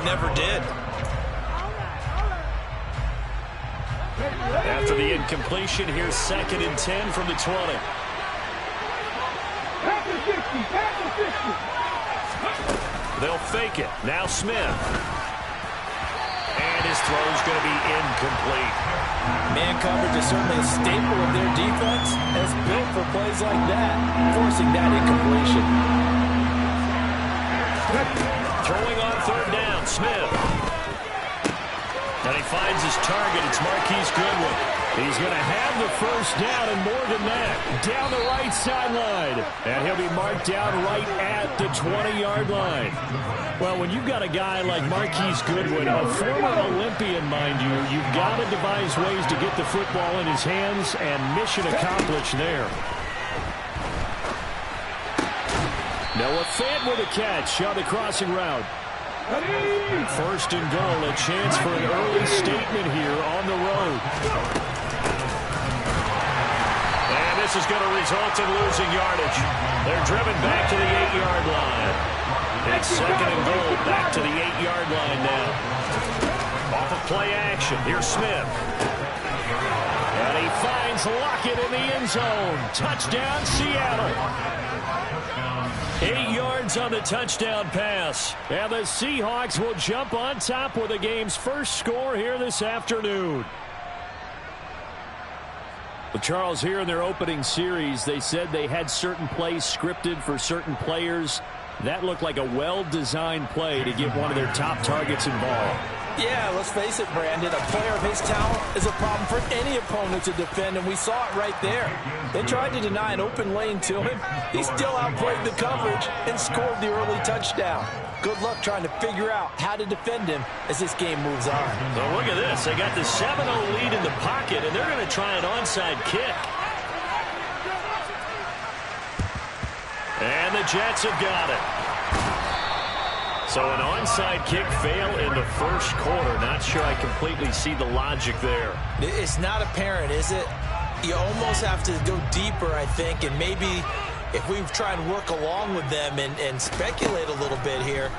never did. After the incompletion, here's 2nd and 10 from the 20. They'll fake it. Now Smith. And his throw's going to be incomplete. Man coverage is certainly a staple of their defense, and it's built for plays like that, forcing that incompletion. Throwing on 3rd down, Smith. And he finds his target. It's Marquise Goodwin. He's going to have the 1st down and more than that. Down the right sideline. And he'll be marked down right at the 20-yard line. Well, when you've got a guy like Marquise Goodwin, a former Olympian, mind you, you've got to devise ways to get the football in his hands, and mission accomplished there. Noah Fant with a catch on the crossing route. 1st and goal, a chance for an early statement here on the road. And this is going to result in losing yardage. They're driven back to the 8-yard line. It's 2nd and goal, back to the 8-yard line now. Off of play action, here's Smith. And he finds Lockett in the end zone. Touchdown, Seattle. 8 yards on the touchdown pass. And the Seahawks will jump on top with the game's first score here this afternoon. Well, Charles, here in their opening series, they said they had certain plays scripted for certain players. That looked like a well-designed play to get one of their top targets involved. Yeah, let's face it, Brandon. A player of his talent is a problem for any opponent to defend, and we saw it right there. They tried to deny an open lane to him. He still outplayed the coverage and scored the early touchdown. Good luck trying to figure out how to defend him as this game moves on. So look at this. They got the 7-0 lead in the pocket, and they're going to try an onside kick. And the Jets have got it. So an onside kick fail in the 1st quarter. Not sure I completely see the logic there. It's not apparent, is it? You almost have to go deeper, I think, and maybe if we try and work along with them and speculate a little bit here,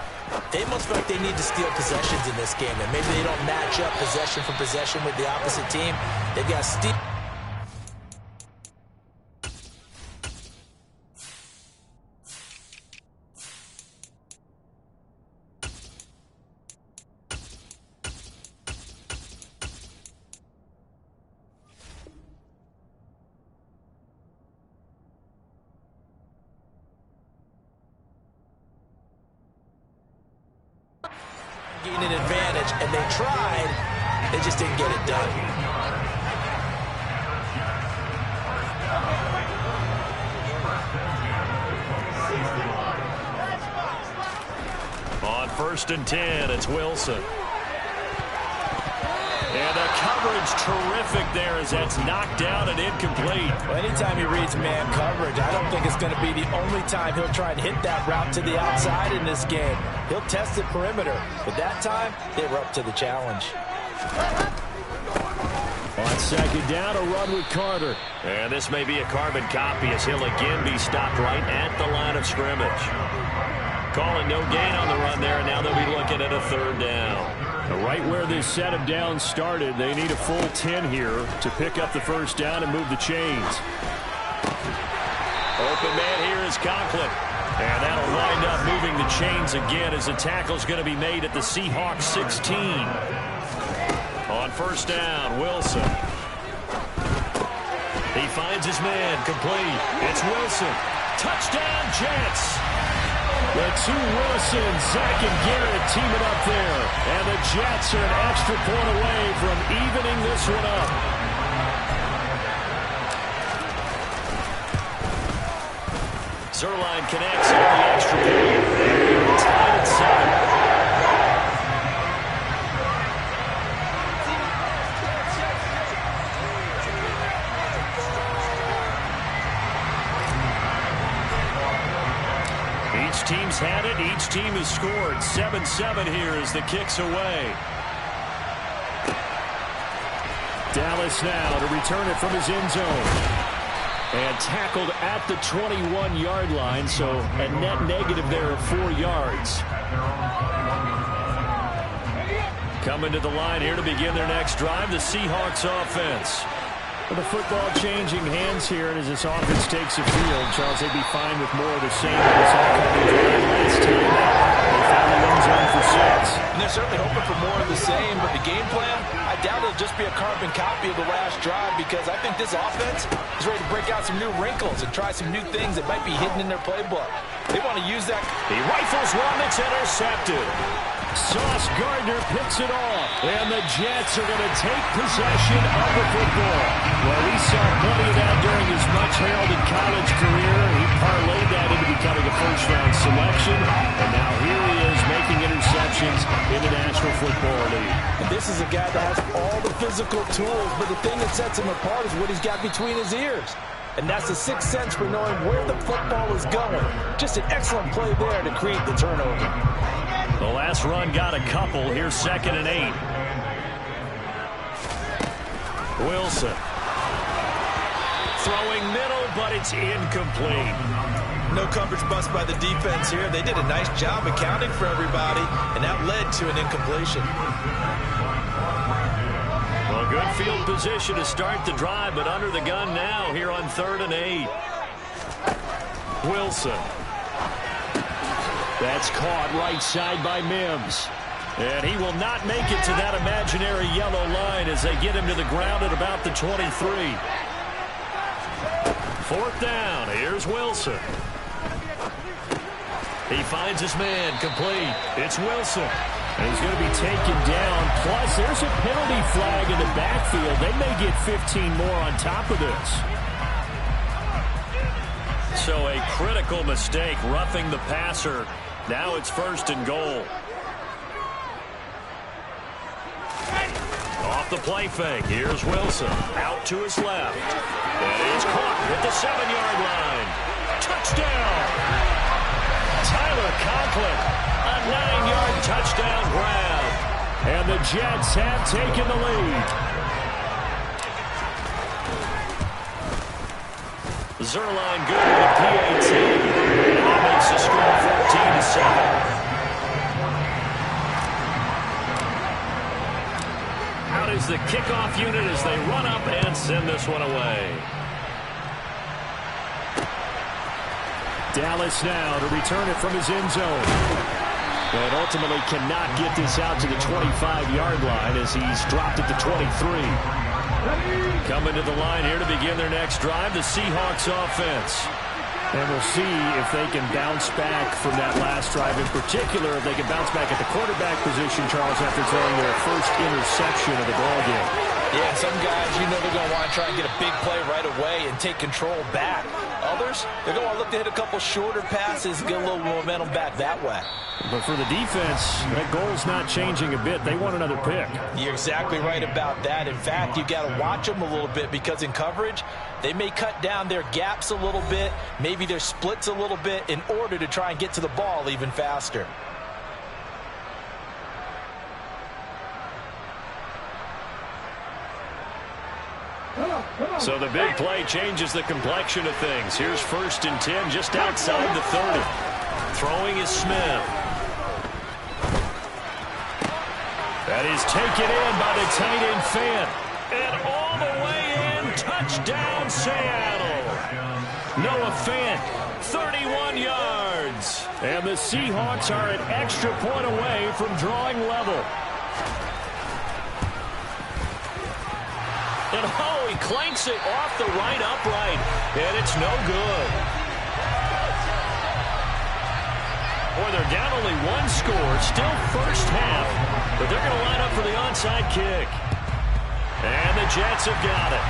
they must feel like they need to steal possessions in this game, and maybe they don't match up possession for possession with the opposite team. They've got steal. An advantage, and they tried, they just didn't get it done. On 1st and 10, it's Wilson. And the coverage terrific there as that's knocked down and incomplete. Well, anytime he reads man coverage, I don't think it's going to be the only time he'll try and hit that route to the outside in this game. He'll test the perimeter, but that time they were up to the challenge. On 2nd down, a run with Carter. And this may be a carbon copy as he'll again be stopped right at the line of scrimmage. Calling no gain on the run there, and now they'll be looking at a 3rd down. Right where this set of downs started, they need a full 10 here to pick up the 1st down and move the chains. Open man here is Conklin. And that'll wind up moving the chains again as the tackle's going to be made at the Seahawks 16. On 1st down, Wilson. He finds his man, complete. It's Wilson. Touchdown, Jets. The two Wilsons, Zach and Garrett, teaming up there. And the Jets are an extra point away from evening this one up. Zerline connects on the extra point. And we're tied at 7. Each team's had it. Each team has scored. 7-7 here as the kick's away. Dallas now to return it from his end zone. And tackled at the 21-yard line, so a net negative there of 4 yards. Coming to the line here to begin their next drive, the Seahawks offense. The football changing hands here, and as this offense takes the field, Charles, they'd be fine with more of the same of this offensive drive last time. They found the end zone for 6. And they're certainly hoping for more of the same, but the game plan, I doubt it'll just be a carbon copy of the last drive, because I think this offense is ready to break out some new wrinkles and try some new things that might be hidden in their playbook. They want to use that. He rifles one that's intercepted. Sauce Gardner picks it off, and the Jets are going to take possession of the football. Well, we saw plenty of that during his much-heralded college career. He parlayed that into becoming a first-round selection, and now here he is making interceptions in the National Football League. And this is a guy that has all the physical tools, but the thing that sets him apart is what he's got between his ears. And that's the sixth sense for knowing where the football is going. Just an excellent play there to create the turnover. The last run got a couple. Here's 2nd and 8. Wilson. Throwing middle, but it's incomplete. No coverage bust by the defense here. They did a nice job accounting for everybody, and that led to an incompletion. Well, good field position to start the drive, but under the gun now here on 3rd and 8. Wilson. That's caught right side by Mims. And he will not make it to that imaginary yellow line as they get him to the ground at about the 23. 4th down. Here's Wilson. He finds his man complete. It's Wilson. And he's going to be taken down. Plus, there's a penalty flag in the backfield. They may get 15 more on top of this. So a critical mistake, roughing the passer. Now it's 1st and goal. Off the play fake. Here's Wilson. Out to his left. And he's caught at the 7-yard line. Touchdown! Tyler Conklin. A 9-yard touchdown grab. And the Jets have taken the lead. Zerline good with a PAT. That makes the score 14-7. Out is the kickoff unit as they run up and send this one away. Dallas now to return it from his end zone. But ultimately cannot get this out to the 25-yard line as he's dropped at the 23. Coming to the line here to begin their next drive, the Seahawks offense. And we'll see if they can bounce back from that last drive. In particular, if they can bounce back at the quarterback position, Charles, after throwing their first interception of the ballgame. Yeah, some guys, you know they're going to want to try and get a big play right away and take control back. Others, they're going to want to look to hit a couple shorter passes, get a little momentum back that way. But for the defense, that goal's not changing a bit. They want another pick. You're exactly right about that. In fact, you've got to watch them a little bit because in coverage, they may cut down their gaps a little bit, maybe their splits a little bit in order to try and get to the ball even faster. So the big play changes the complexion of things. Here's 1st and 10 just outside the 30. Throwing is Smith. That is taken in by the tight end Fant. And all the way in, touchdown Seattle. Noah Fant, 31 yards. And the Seahawks are an extra point away from drawing level. And oh, he clanks it off the right upright. And it's no good. Boy, they're down only one score. Still first half. But they're going to line up for the onside kick. And the Jets have got it.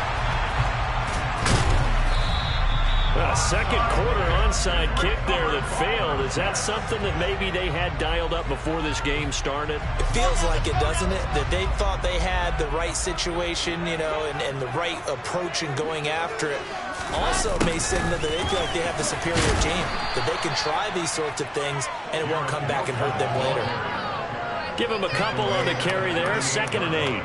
A second quarter onside kick there that failed. Is that something that maybe they had dialed up before this game started? It feels like it, doesn't it? That they thought they had the right situation, you know, and the right approach in going after it. Also may signal that they feel like they have the superior team, that they can try these sorts of things and it won't come back and hurt them later. Give them a couple on the carry there, 2nd and 8.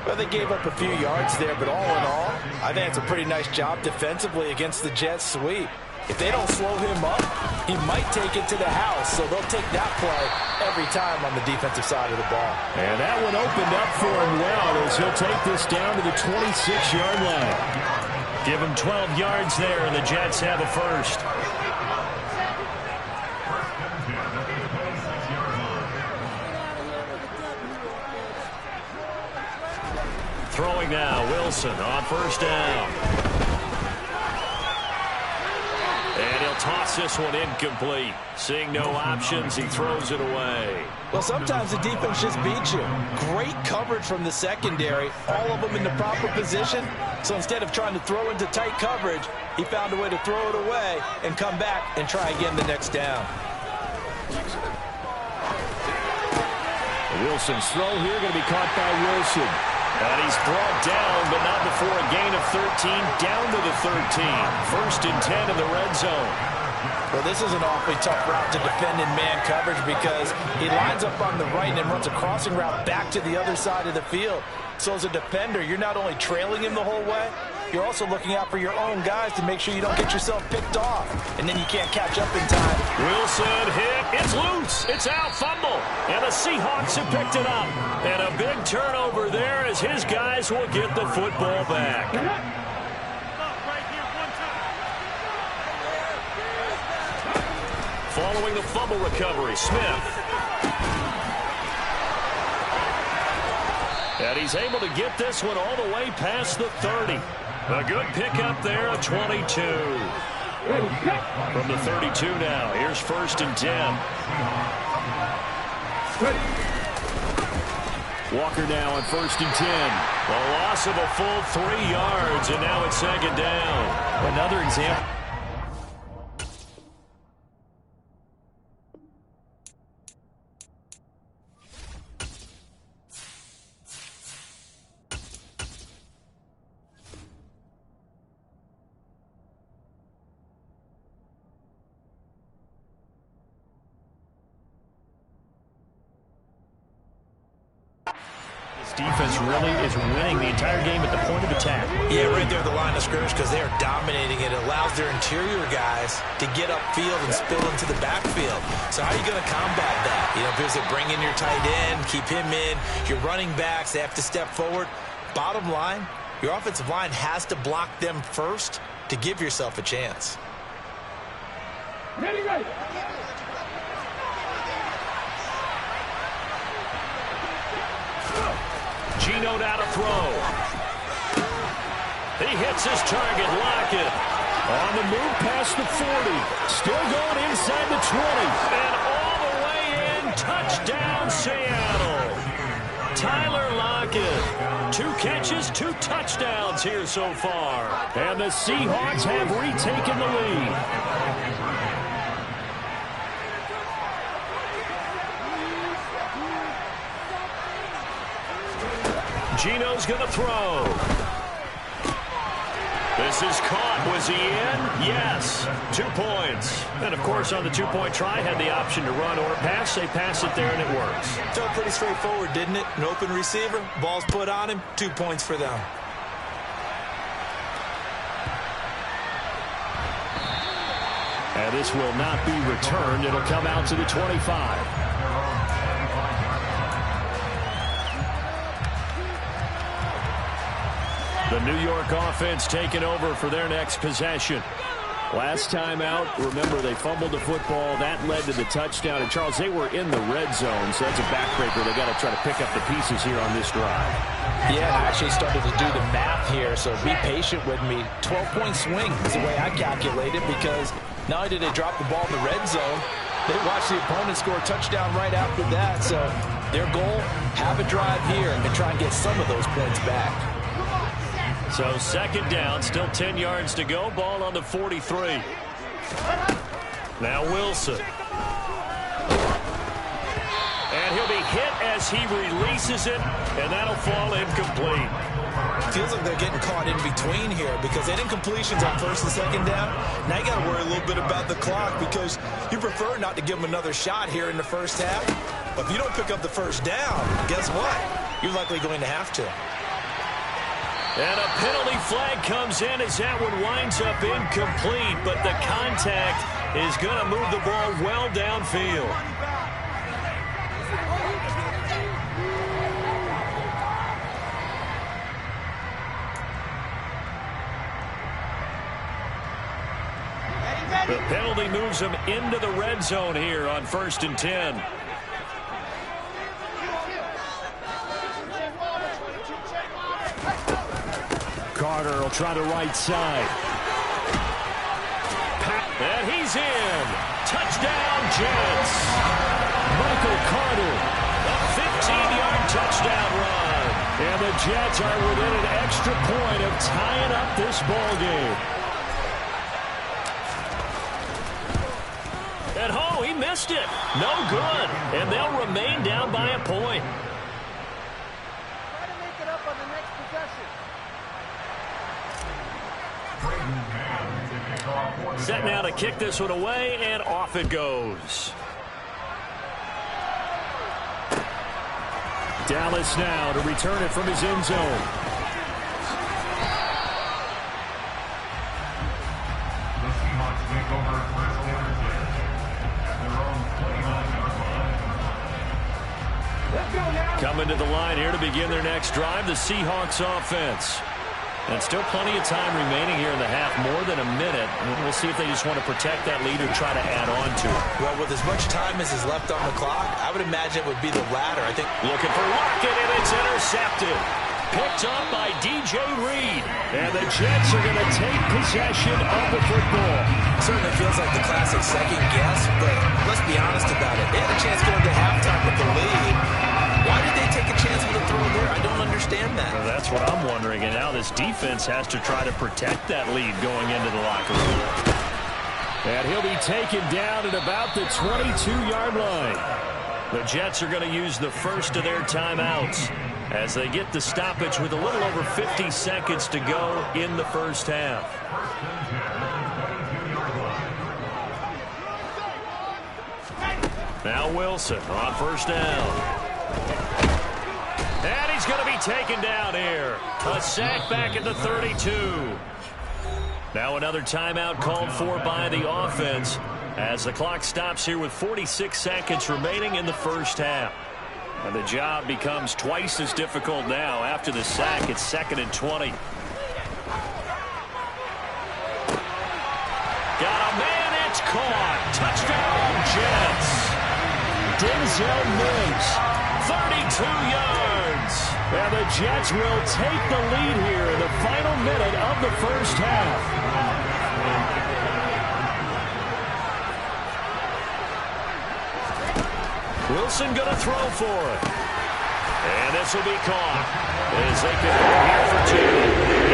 Well, they gave up a few yards there, but all in all, I think it's a pretty nice job defensively against the Jets sweep. If they don't slow him up, he might take it to the house. So they'll take that play every time on the defensive side of the ball. And that one opened up for him well as he'll take this down to the 26-yard line. Give him 12 yards there, and the Jets have a first. Throwing now, Wilson on first down. And he'll toss this one incomplete. Seeing no options, he throws it away. Well, sometimes the defense just beats you. Great coverage from the secondary, all of them in the proper position. So instead of trying to throw into tight coverage, he found a way to throw it away and come back and try again the next down. Wilson's throw here going to be caught by Wilson. And he's brought down, but not before a gain of 13, down to the 13. First and 10 in the red zone. Well, this is an awfully tough route to defend in man coverage because he lines up on the right and then runs a crossing route back to the other side of the field. So as a defender, you're not only trailing him the whole way, you're also looking out for your own guys to make sure you don't get yourself picked off. And then you can't catch up in time. Wilson hit. It's loose. It's out. Fumble. And the Seahawks have picked it up. And a big turnover there as his guys will get the football back. Following the fumble recovery, Smith. And he's able to get this one all the way past the 30. A good pickup there, a 22. From the 32 now, here's first and 10. Walker now on first and 10. A loss of a full 3 yards, and now it's second down. Another example. Defense really is winning the entire game at the point of attack. Yeah, right there at the line of scrimmage because they are dominating it. It allows their interior guys to get upfield and spill into the backfield. So how are you going to combat that? You know, if there's a bring in your tight end, keep him in, your running backs, they have to step forward. Bottom line, your offensive line has to block them first to give yourself a chance. Ready. Gino now to throw. He hits his target, Lockett. On the move past the 40. Still going inside the 20. And all the way in. Touchdown, Seattle. Tyler Lockett. 2 catches, 2 touchdowns here so far. And the Seahawks have retaken the lead. Gino's going to throw. This is caught. Was he in? Yes. 2 points. And, of course, on the 2-point try, had the option to run or pass. They pass it there, and it works. Felt pretty straightforward, didn't it? An open receiver, ball's put on him, 2 points for them. And this will not be returned. It'll come out to the 25. The New York offense taking over for their next possession. Last time out, remember, they fumbled the football. That led to the touchdown. And, Charles, they were in the red zone, so that's a backbreaker. They got to try to pick up the pieces here on this drive. Yeah, I actually started to do the math here, so be patient with me. 12-point swing is the way I calculate it because not only did they drop the ball in the red zone, they watched the opponent score a touchdown right after that. So their goal, have a drive here and try and get some of those points back. So second down, still 10 yards to go. Ball on the 43. Now Wilson. And he'll be hit as he releases it, and that'll fall incomplete. Feels like they're getting caught in between here because they didn't completions on first and second down. Now you got to worry a little bit about the clock because you prefer not to give them another shot here in the first half. But if you don't pick up the first down, guess what? You're likely going to have to. And a penalty flag comes in as that one winds up incomplete, but the contact is going to move the ball well downfield. The penalty moves them into the red zone here on 1st and 10. Carter will try the right side. And he's in. Touchdown, Jets. Michael Carter. A 15-yard touchdown run. And the Jets are within an extra point of tying up this ball game. At home, he missed it. No good. And they'll remain down by a point. Try to make it up on the next possession. Set now to kick this one away, and off it goes. Dallas now to return it from his end zone. Coming to the line here to begin their next drive, the Seahawks offense. And still plenty of time remaining here in the half, more than a minute. We'll see if they just want to protect that lead or try to add on to it. Well, with as much time as is left on the clock, I would imagine it would be the latter. I think looking for Lockett, and it's intercepted. Picked up by DJ Reed. And the Jets are going to take possession of the football. Certainly feels like the classic second guess, but let's be honest about it. They had a chance going to halftime with the lead. Why did they take a chance with a throw there? I don't understand that. Well, that's what I'm wondering. And now this defense has to try to protect that lead going into the locker room. And he'll be taken down at about the 22-yard line. The Jets are going to use the first of their timeouts as they get the stoppage with a little over 50 seconds to go in the first half. Now Wilson on first down. And he's going to be taken down here. A sack back at the 32. Now another timeout called for by the offense as the clock stops here with 46 seconds remaining in the first half. And the job becomes twice as difficult now. After the sack, it's 2nd and 20. Got a man, it's caught. Touchdown, Jets. Denzel Mims, 32 yards. And the Jets will take the lead here in the final minute of the first half. Wilson going to throw for it. And this will be caught as they can go here for two.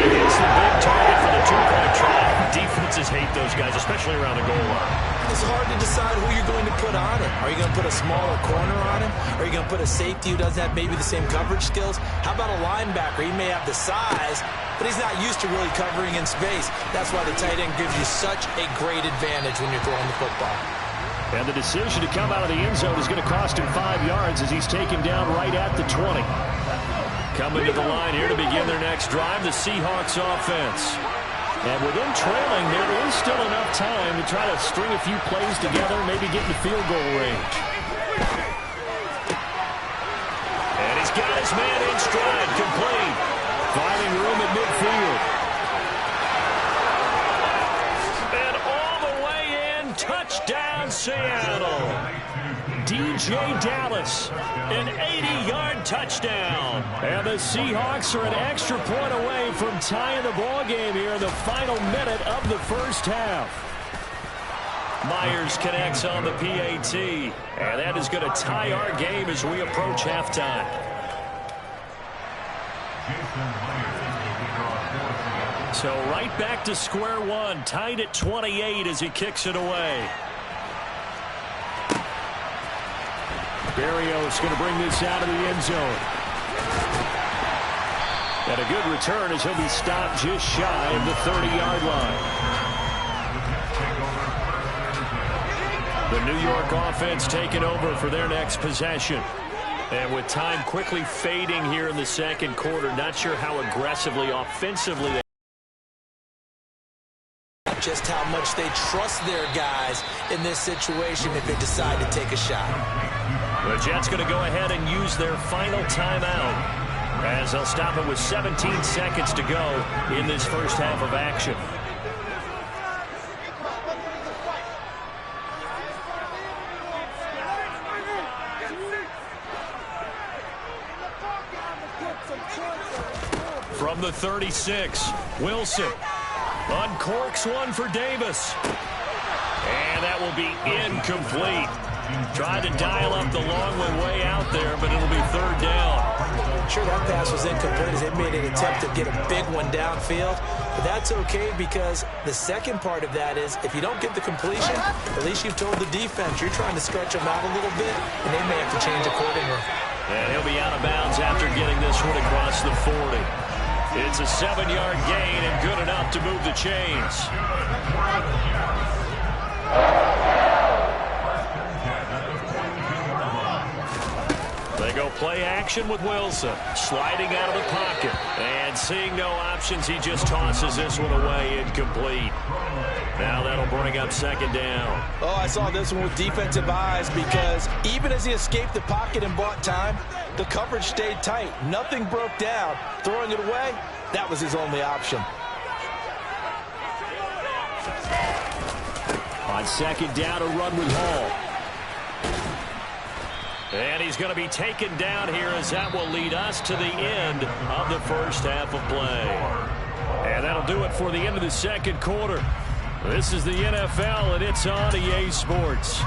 He hits the big target for the two-point try. Defenses hate those guys, especially around the goal line. It's hard to decide who you're going to put on him. Are you going to put a smaller corner on him? Are you going to put a safety who doesn't have maybe the same coverage skills? How about a linebacker? He may have the size, but he's not used to really covering in space. That's why the tight end gives you such a great advantage when you're throwing the football. And the decision to come out of the end zone is going to cost him 5 yards as he's taken down right at the 20. Coming to the line here to begin their next drive, the Seahawks offense. And with them trailing, there is still enough time to try to string a few plays together, maybe get in the field goal range. And he's got his man in stride, complete. Finding room at midfield. And all the way in, touchdown Seattle. DJ Dallas, an 80-yard touchdown. And the Seahawks are an extra point away from tying the ball game here in the final minute of the first half. Myers connects on the PAT, and that is going to tie our game as we approach halftime. So right back to square one, tied at 28 as he kicks it away. Berrios going to bring this out of the end zone. And a good return as he'll be stopped just shy of the 30-yard line. The New York offense taking over for their next possession. And with time quickly fading here in the second quarter, not sure how aggressively, offensively they just how much they trust their guys in this situation if they decide to take a shot. The Jets going to go ahead and use their final timeout as they'll stop it with 17 seconds to go in this first half of action. From the 36, Wilson uncorks one for Davis. And that will be incomplete. Tried to dial up the long way out there, but it'll be third down. Sure, that pass was incomplete as they made an attempt to get a big one downfield. But that's okay because the second part of that is if you don't get the completion, at least you've told the defense you're trying to stretch them out a little bit, and they may have to change accordingly. And he'll be out of bounds after getting this one across the 40. It's a 7-yard gain and good enough to move the chains. They go play action with Wilson. Sliding out of the pocket. And seeing no options, he just tosses this one away incomplete. Now that'll bring up second down. Oh, I saw this one with defensive eyes because even as he escaped the pocket and bought time, the coverage stayed tight. Nothing broke down. Throwing it away, that was his only option. On second down, a run with Hall. And he's going to be taken down here as that will lead us to the end of the first half of play. And that'll do it for the end of the second quarter. This is the NFL, and it's on EA Sports.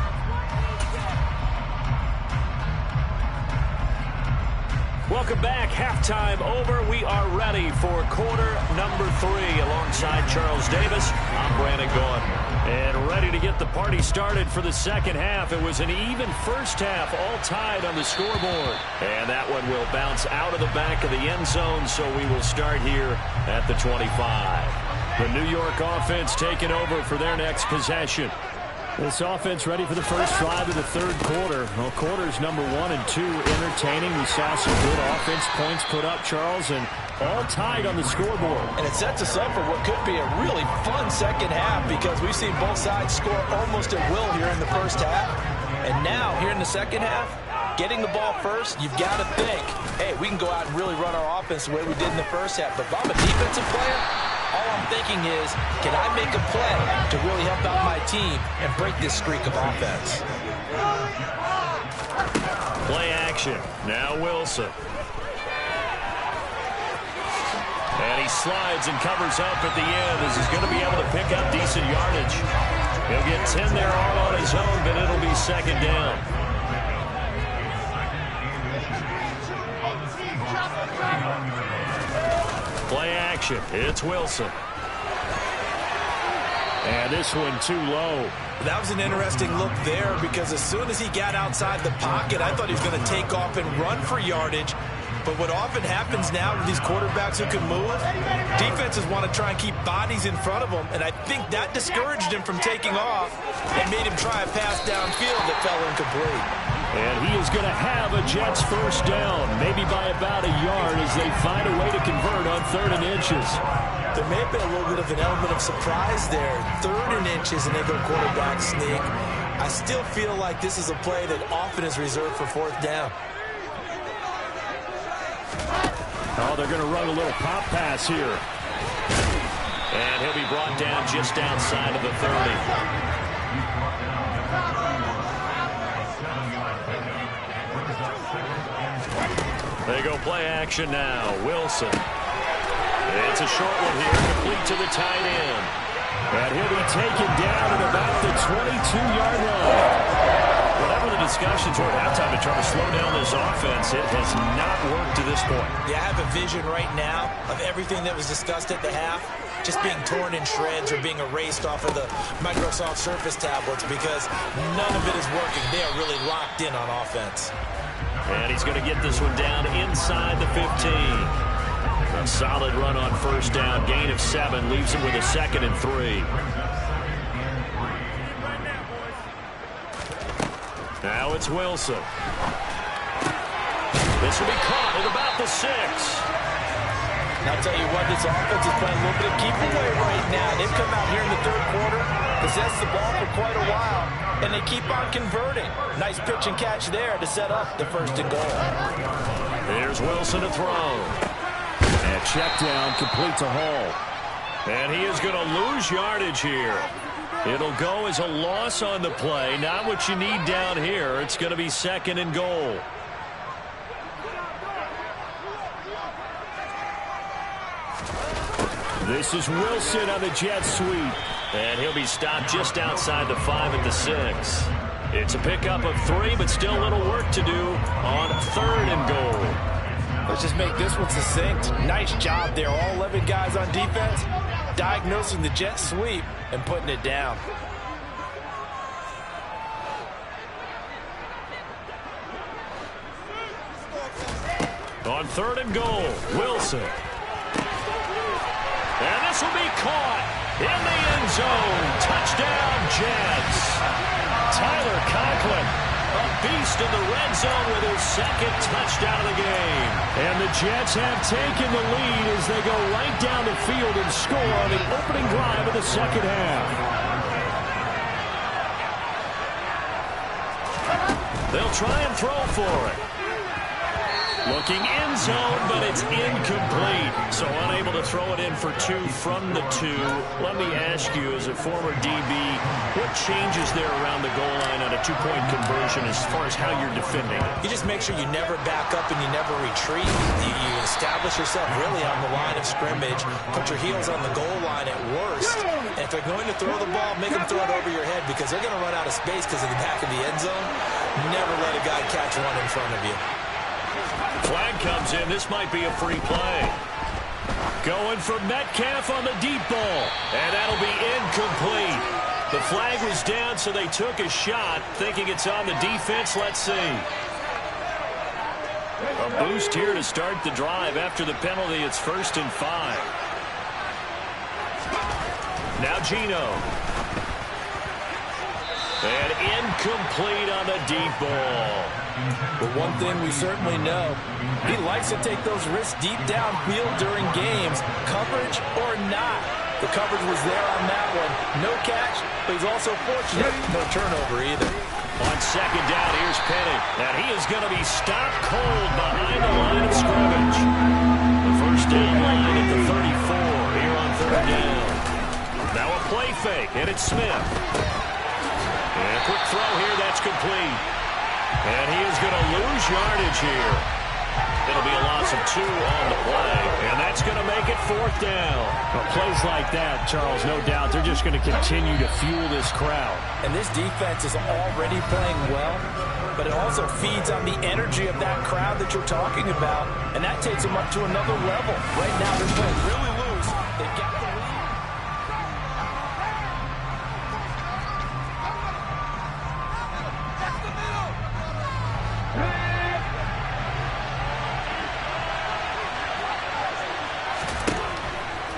Welcome back. Halftime over. We are ready for quarter number 3. Alongside Charles Davis, I'm Brandon Gaudin. And ready to get the party started for the second half. It was an even first half, all tied on the scoreboard. And that one will bounce out of the back of the end zone, so we will start here at the 25. The New York offense taking over for their next possession. This offense ready for the first drive of the third quarter. Well, quarters number 1 and 2 entertaining. We saw some good offense points put up, Charles, and all tied on the scoreboard. And it sets us up for what could be a really fun second half because we've seen both sides score almost at will here in the first half. And now, here in the second half, getting the ball first, you've got to think, hey, we can go out and really run our offense the way we did in the first half. But if I'm a defensive player, all I'm thinking is, can I make a play to really help out my team and break this streak of offense? Play action. Now Wilson. And he slides and covers up at the end as he's going to be able to pick up decent yardage. He'll get 10 there all on his own, but it'll be second down. Play action. It's Wilson. And this one too low. That was an interesting look there because as soon as he got outside the pocket, I thought he was going to take off and run for yardage. But what often happens now with these quarterbacks who can move, defenses want to try and keep bodies in front of them, and I think that discouraged him from taking off and made him try a pass downfield that fell incomplete. And he is going to have a Jets first down, maybe by about a yard as they find a way to convert on 3rd and inches. There may have been a little bit of an element of surprise there. 3rd and inches, and they go quarterback sneak. I still feel like this is a play that often is reserved for 4th down. Oh, they're going to run a little pop pass here. And he'll be brought down just outside of the 30. They go play action now. Wilson. It's a short one here, complete to the tight end. And he'll be taken down at about the 22-yard line. Whatever the discussions were at halftime to try to slow down this offense, it has not worked to this point. Yeah, I have a vision right now of everything that was discussed at the half just being torn in shreds or being erased off of the Microsoft Surface tablets because none of it is working. They are really locked in on offense. And he's going to get this one down inside the 15. A solid run on first down. Gain of 7 leaves him with a 2nd and 3. Now it's Wilson. This will be caught at about the 6. And I'll tell you what, this offense is playing a little bit of keep away right now. They've come out here in the third quarter, possessed the ball for quite a while, and they keep on converting. Nice pitch and catch there to set up the 1st and goal. Here's Wilson to throw. And check down, complete to Hall. And he is going to lose yardage here. It'll go as a loss on the play. Not what you need down here. It's going to be 2nd and goal. This is Wilson on the jet sweep. And he'll be stopped just outside the 5 at the 6. It's a pickup of 3, but still a little work to do on 3rd and goal. Let's just make this one succinct. Nice job there. All 11 guys on defense diagnosing the jet sweep and putting it down. On 3rd and goal, Wilson. And this will be caught in the end zone. Touchdown, Jets. Tyler Conklin, a beast in the red zone with his 2nd touchdown of the game. And the Jets have taken the lead as they go right down the field and score on the opening drive of the 2nd half. They'll try and throw for it. Looking end zone, but it's incomplete. So unable to throw it in for 2 from the 2. Let me ask you, as a former DB, what changes there around the goal line on a 2-point conversion as far as how you're defending? You just make sure you never back up and you never retreat. You establish yourself really on the line of scrimmage. Put your heels on the goal line at worst. And if they're going to throw the ball, make them throw it over your head because they're going to run out of space because of the back of the end zone. Never let a guy catch one in front of you. Flag comes in. This might be a free play. Going for Metcalf on the deep ball. And that'll be incomplete. The flag was down, so they took a shot, thinking it's on the defense. Let's see. A boost here to start the drive. After the penalty, it's 1st and 5. Now Geno. And incomplete on the deep ball. But one thing we certainly know, he likes to take those risks deep downfield during games, coverage or not. The coverage was there on that one. No catch, but he's also fortunate. No turnover either. On 2nd down, here's Penny. And he is going to be stopped cold behind the line of scrimmage. The 1st down line at the 34 here on 3rd down. Now a play fake, and it's Smith. And a quick throw here, that's complete. And he is going to lose yardage here. It'll be a loss of 2 on the play, and that's going to make it 4th down. Well, plays like that, Charles, no doubt, they're just going to continue to fuel this crowd. And this defense is already playing well, but it also feeds on the energy of that crowd that you're talking about, and that takes them up to another level. Right now, they're playing really loose. They've got the lead.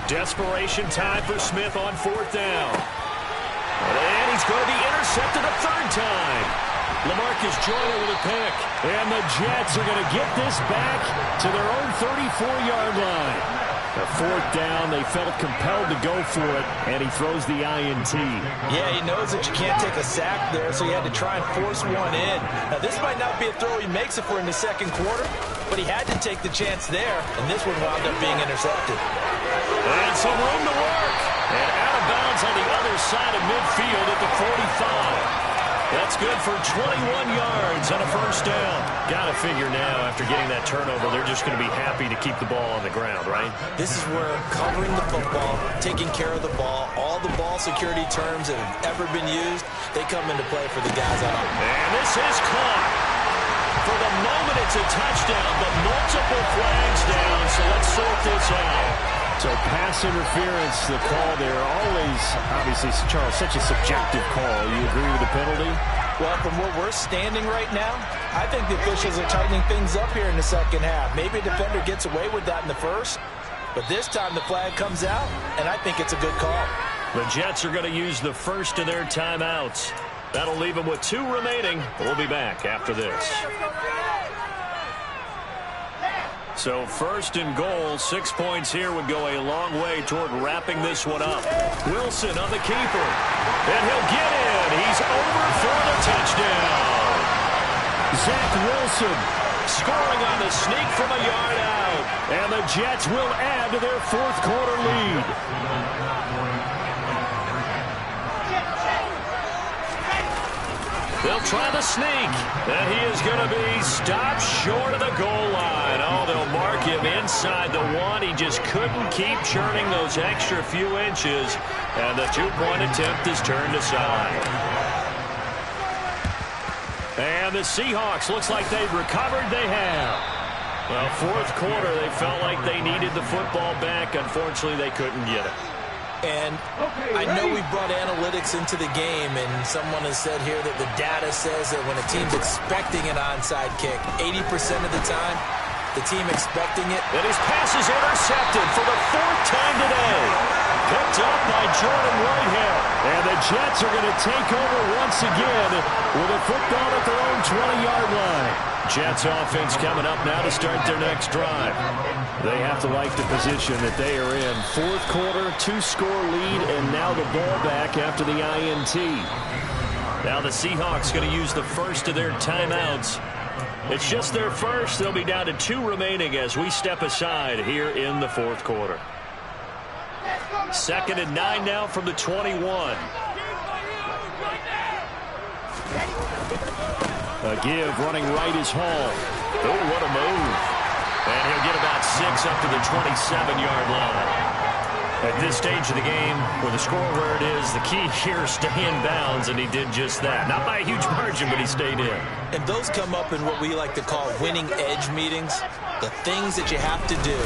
Desperation time for Smith on 4th down. And he's going to be intercepted a 3rd time. LaMarcus Joyner with a pick. And the Jets are going to get this back to their own 34-yard line. A 4th down, they felt compelled to go for it, and he throws the INT. Yeah, he knows that you can't take a sack there, so he had to try and force one in. Now, this might not be a throw he makes if we're in the 2nd quarter, but he had to take the chance there, and this one wound up being intercepted. And some room to work. And out of bounds on the other side of midfield at the 45. That's good for 21 yards on a 1st down. Got to figure now, after getting that turnover, they're just going to be happy to keep the ball on the ground, right? This is where covering the football, taking care of the ball, all the ball security terms that have ever been used, they come into play for the guys on offense. And this is caught. For the moment, it's a touchdown, but multiple flags down, so let's sort this out. So pass interference, the call there, always, obviously, Charles, such a subjective call. You agree with the penalty? Well, from where we're standing right now, I think the officials are tightening things up here in the 2nd half. Maybe a defender gets away with that in the 1st, but this time the flag comes out, and I think it's a good call. The Jets are going to use the 1st of their timeouts. That'll leave them with 2 remaining. We'll be back after this. So first and goal, 6 points here would go a long way toward wrapping this one up. Wilson on the keeper. And he'll get in. He's over for the touchdown. Zach Wilson scoring on the sneak from a yard out. And the Jets will add to their fourth quarter lead. They'll try the sneak, and he is going to be stopped short of the goal line. Oh, they'll mark him inside the one. He just couldn't keep churning those extra few inches, and the two-point attempt is turned aside. And the Seahawks, looks like they've recovered. They have. Well, fourth quarter, they felt like they needed the football back. Unfortunately, they couldn't get it. And I know we brought analytics into the game, and someone has said here that the data says that when a team's expecting an onside kick, 80% of the time, the team expecting it. And his pass is intercepted for the fourth time today. Picked up by Jordan Whitehead. And the Jets are going to take over once again with a football at their own 20-yard line. Jets offense coming up now to start their next drive. They have to like the position that they are in. Fourth quarter, 2-score lead, and now the ball back after the INT. Now the Seahawks going to use the first of their timeouts. It's just their first. They'll be down to 2 remaining as we step aside here in the fourth quarter. 2nd and 9 now from the 21. A give running right is Hall. Oh, what a move. And he'll get about 6 up to the 27-yard line. At this stage of the game, with the score where it is, the key here is stay in bounds, and he did just that. Not by a huge margin, but he stayed in. And those come up in what we like to call winning edge meetings. The things that you have to do,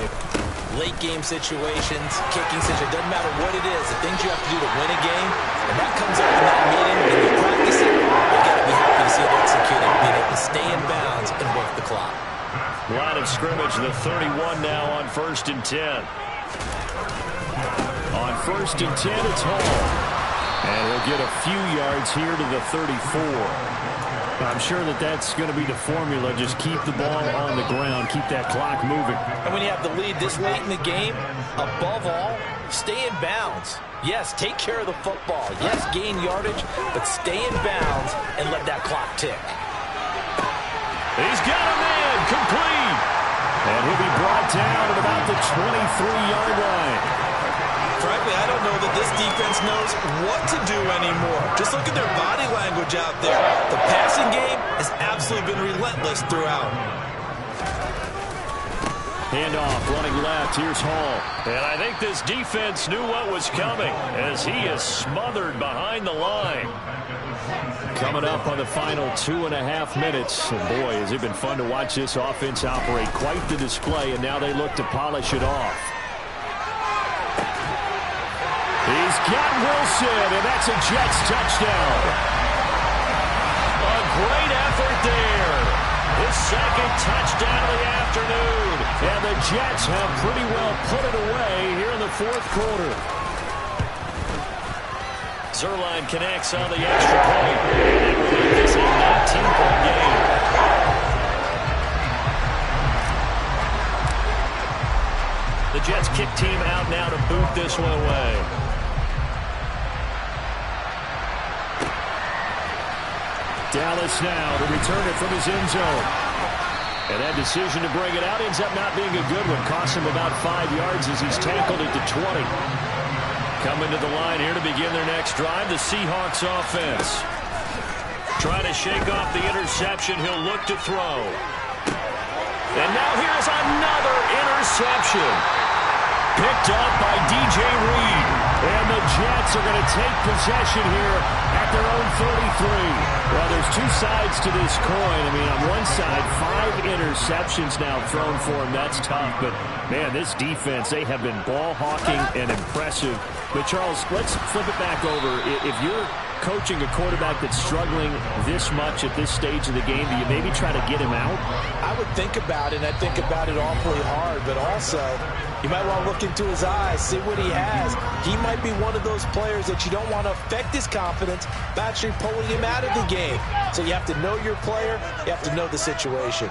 late game situations, kicking situations, doesn't matter what it is, the things you have to do to win a game, and that comes up in that meeting, and you practice it, you got to be happy to see it executed, being able to stay in bounds and work the clock. Line of scrimmage, the 31 now on 1st and 10. On 1st and 10, it's Hall. And he'll get a few yards here to the 34. I'm sure that that's going to be the formula. Just keep the ball on the ground. Keep that clock moving. And when you have the lead this late in the game, above all, stay in bounds. Yes, take care of the football. Yes, gain yardage, but stay in bounds and let that clock tick. He's got a man complete. And he'll be brought down at about the 23-yard line. Frankly, I don't know that this defense knows what to do anymore. Just look at their body language out there. The passing game has absolutely been relentless throughout. Handoff, running left. Here's Hall. And I think this defense knew what was coming as he is smothered behind the line. Coming up on the final 2.5 minutes. And boy, has it been fun to watch this offense operate. Quite the display, and now they look to polish it off. He's got Wilson, and that's a Jets touchdown. A great effort there. His second touchdown of the afternoon. And the Jets have pretty well put it away here in the fourth quarter. Zerline connects on the extra point. And we'll make this a 19-point game. The Jets kick team out now to boot this one away. Dallas now to return it from his end zone. And that decision to bring it out ends up not being a good one. Costs him about 5 yards as he's tackled at the 20. Coming to the line here to begin their next drive, the Seahawks offense. Trying to shake off the interception. He'll look to throw. And now here's another interception. Picked up by DJ Reed. And the Jets are going to take possession here at their own 33. Well, there's two sides to this coin. I mean, on one side, 5 interceptions now thrown for him. That's tough. But, man, this defense, they have been ball hawking and impressive. But, Charles, let's flip it back over. If you're coaching a quarterback that's struggling this much at this stage of the game, do you maybe try to get him out? I would think about it, and I think about it awfully hard. But also, you might want to look into his eyes, see what he has. He might be one of those players that you don't want to affect his confidence by actually pulling him out of the game. So you have to know your player. You have to know the situation.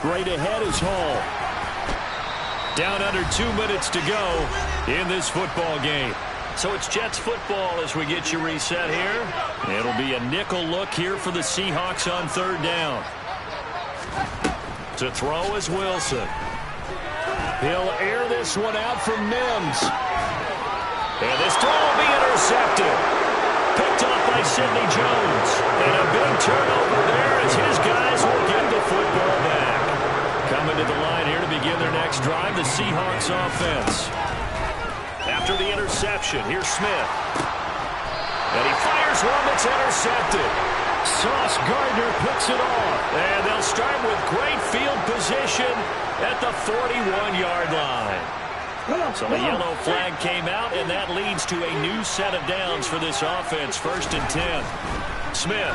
Straight ahead is Hall. Down under 2 minutes to go in this football game. So it's Jets football as we get you reset here. It'll be a nickel look here for the Seahawks on third down. To throw is Wilson. He'll air this one out for Mims. And this throw will be intercepted. Picked off by Sidney Jones. And a big turnover there as his guys will get the football back. Coming to the line here to begin their next drive, the Seahawks offense. After the interception, here's Smith. And he fires one that's intercepted. Sauce Gardner picks it off. And they'll start with great field position at the 41-yard line. So the yellow flag came out, and that leads to a new set of downs for this offense. 1st and 10. Smith.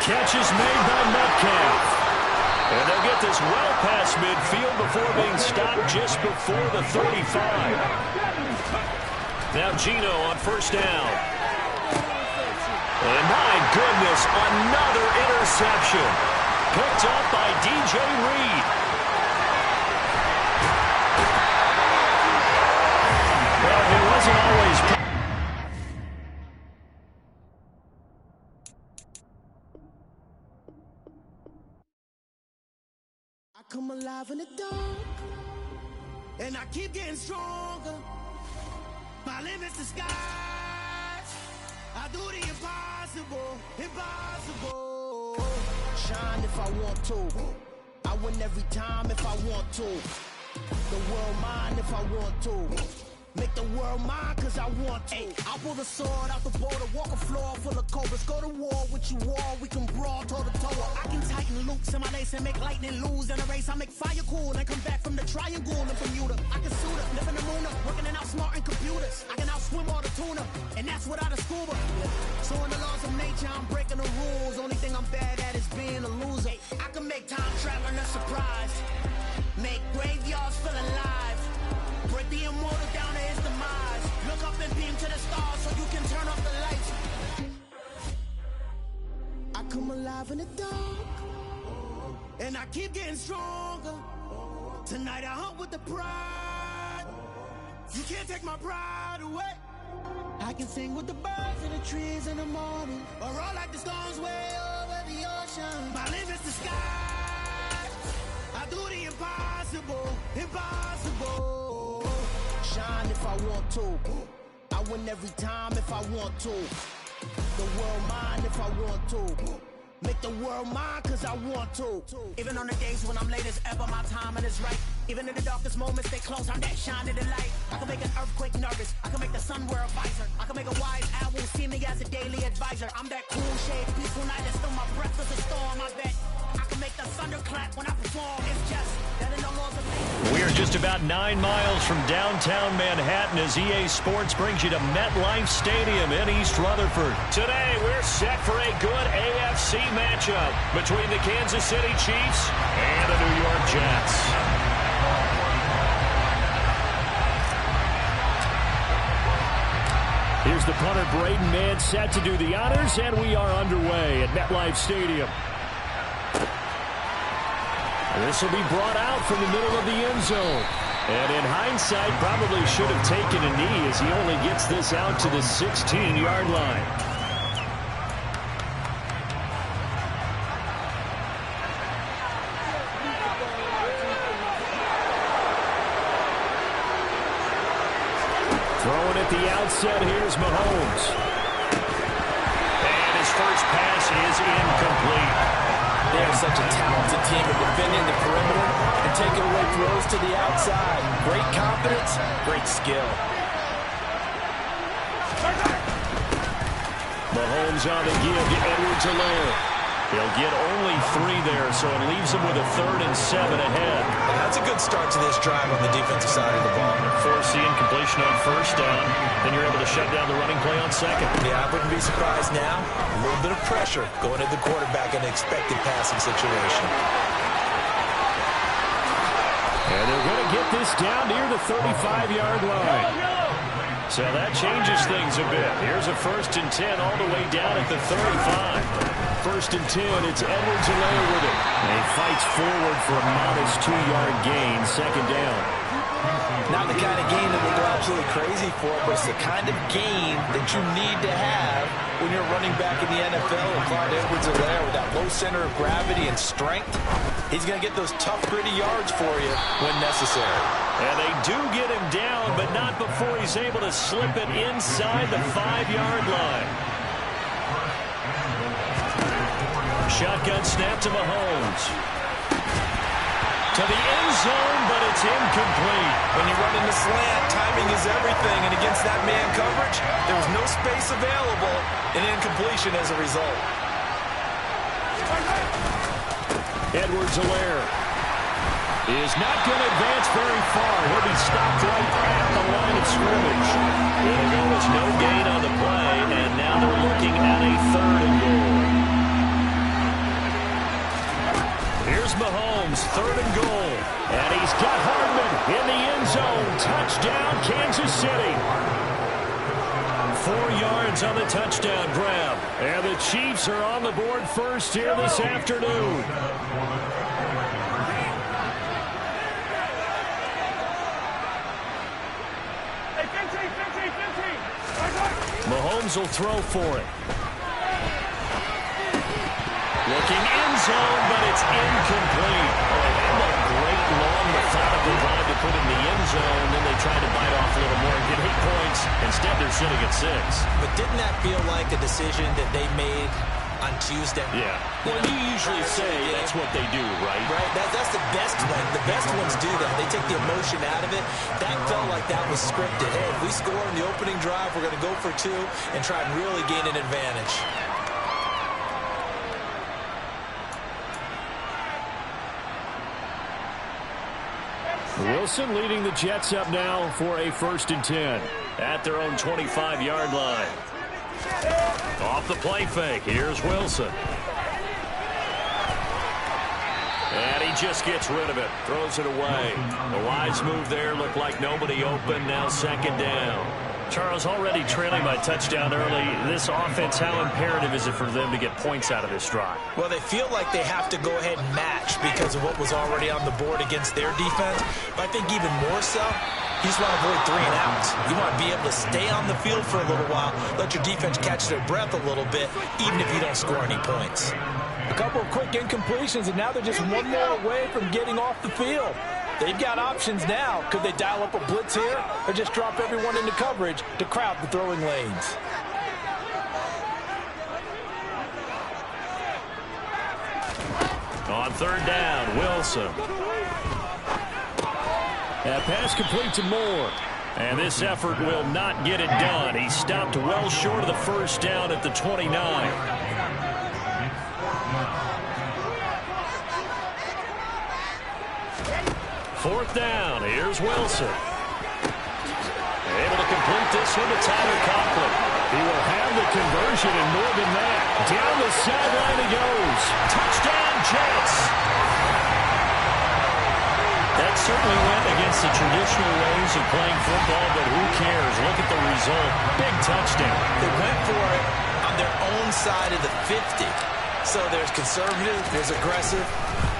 Catch is made by Metcalf. And they'll get this well past midfield before being stopped just before the 35. Now Geno on 1st down. And my goodness, another interception. Picked up by DJ Reed. Well, he wasn't always... Come alive in the dark, and I keep getting stronger. My limit's the skies. I do the impossible, impossible. Shine if I want to. I win every time if I want to. The world mine if I want to. Make the world mine cause I want to. I'll pull the sword out the border, walk a floor full of cobras. Go to war with you all, we can brawl toe to toe. I can tighten loops in my lace and make lightning lose in a race. I make fire cool and come back from the triangle in Bermuda. I can suit up, live in the moon up, working and outsmarting computers. I can outswim all the tuna, and that's without a scuba. So in the laws of nature, I'm breaking the rules. Only thing I'm bad at is being a loser. I can make time traveling a surprise. Make graveyards feel alive. Break the immortal down to his demise. Look up and beam to the stars so you can turn off the lights. I come alive in the dark, and I keep getting stronger. Tonight I hunt with the pride. You can't take my pride away. I can sing with the birds and the trees in the morning, or roll like the storms way over the ocean. My limit's the sky. I do the impossible, impossible. Shine if I want to. I win every time if I want to. The world mine if I want to. Make the world mine cause I want to. Even on the days when I'm late as ever, my timing is right. Even in the darkest moments, stay close, I'm that shining the light. I can make an earthquake nervous, I can make the sun wear a visor. I can make a wise owl see me as a daily advisor. I'm that cool shade, peaceful night, and still my breath is a storm, I bet. I can make the thunder clap when I perform. It's just that in the laws of nature. We are just about 9 miles from downtown Manhattan as EA Sports brings you to MetLife Stadium in East Rutherford. Today, we're set for a good AFC matchup between the Kansas City Chiefs and the New York Jets. Here's the punter, Braden Mann, set to do the honors, and we are underway at MetLife Stadium. This will be brought out from the middle of the end zone. And in hindsight, probably should have taken a knee as he only gets this out to the 16-yard line. Throwing at the outset, here's Mahomes. And his first pass is incomplete. They're such a talented team at defending the perimeter and taking away throws to the outside. Great confidence, great skill. Mahomes on the give to Edwards-Helaire. He'll get only 3 there, so it leaves him with a 3rd and 7 ahead. That's a good start to this drive on the defensive side of the ball. Forcing completion on 1st down. Then you're able to shut down the running play on 2nd. Yeah, I wouldn't be surprised now. A little bit of pressure going at the quarterback in an expected passing situation. And they're going to get this down near the 35-yard line. So that changes things a bit. Here's a 1st and 10 all the way down at the 35. 1st and 10. It's Edwards-Helaire with it. And he fights forward for a modest 2-yard gain, 2nd down. Not the kind of gain that will go absolutely crazy for, but it's the kind of gain that you need to have when you're running back in the NFL. And Clyde Edwards-Helaire, with that low center of gravity and strength, he's going to get those tough, gritty yards for you when necessary. And they do get him down, but not before he's able to slip it inside the 5-yard line. Shotgun snap to Mahomes. To the end zone, but it's incomplete. When you run in the slant, timing is everything. And against that man coverage, there was no space available, and incompletion as a result. Edwards-Helaire is not going to advance very far. He'll be stopped right at the line of scrimmage. It'll go as no gain on the play, and now they're looking at a 3rd and goal. Here's Mahomes, 3rd and goal. And he's got Hardman in the end zone. Touchdown, Kansas City. 4 yards on the touchdown grab. And the Chiefs are on the board first here this afternoon. Mahomes will throw for it. Looking end zone, but it's incomplete. Oh, a great, long, methodical drive to put in the end zone. Then they tried to bite off a little more and get 8 points. Instead, they're sitting at 6. But didn't that feel like a decision that they made on Tuesday? Yeah. Well, you usually say that's what they do, right? Right. That's the best one. The best ones do that. They take the emotion out of it. That felt like that was scripted. Hey, if we score in the opening drive, we're going to go for 2 and try and really gain an advantage. Wilson leading the Jets up now for a 1st and 10 at their own 25-yard line. Off the play fake, here's Wilson. And he just gets rid of it, throws it away. The wise move there, looked like nobody open, now 2nd down. Charles, already trailing by touchdown early. This offense, how imperative is it for them to get points out of this drive? Well, they feel like they have to go ahead and match because of what was already on the board against their defense. But I think even more so, you just want to avoid 3 and outs. You want to be able to stay on the field for a little while, let your defense catch their breath a little bit, even if you don't score any points. A couple of quick incompletions, and now they're just 1 more away from getting off the field. They've got options now. Could they dial up a blitz here or just drop everyone into coverage to crowd the throwing lanes? On 3rd down, Wilson. That pass complete to Moore. And this effort will not get it done. He stopped well short of the 1st down at the 29. 4th down, here's Wilson. Able to complete this one to Tyler Conklin. He will have the conversion and more than that. Down the sideline he goes. Touchdown, Jets. That certainly went against the traditional ways of playing football, but who cares? Look at the result. Big touchdown. They went for it on their own side of the 50. So there's conservative, there's aggressive,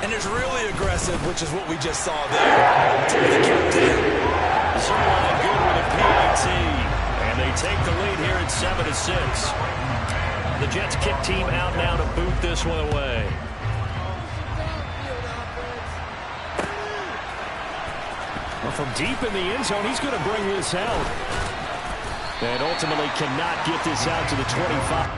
and there's really aggressive, which is what we just saw there. Zerline good with a PAT, and they take the lead here at 7-6. The Jets kick team out now to boot this one away. Well, from deep in the end zone, he's going to bring this out. And ultimately cannot get this out to the 25.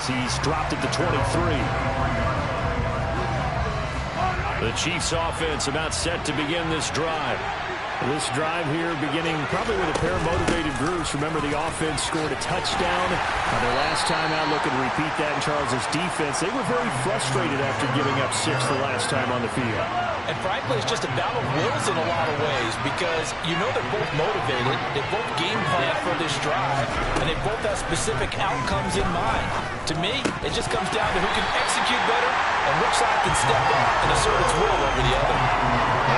as he's dropped it to 23. The Chiefs offense about set to begin this drive. This drive here beginning probably with a pair of motivated groups. Remember, the offense scored a touchdown. Their last time out, looking to repeat that in Charles' defense. They were very frustrated after giving up 6 the last time on the field. And frankly, it's just a battle of wills in a lot of ways because you know they're both motivated. They both game plan for this drive, and they both have specific outcomes in mind. To me, it just comes down to who can execute better and which side can step up and assert its will over the other.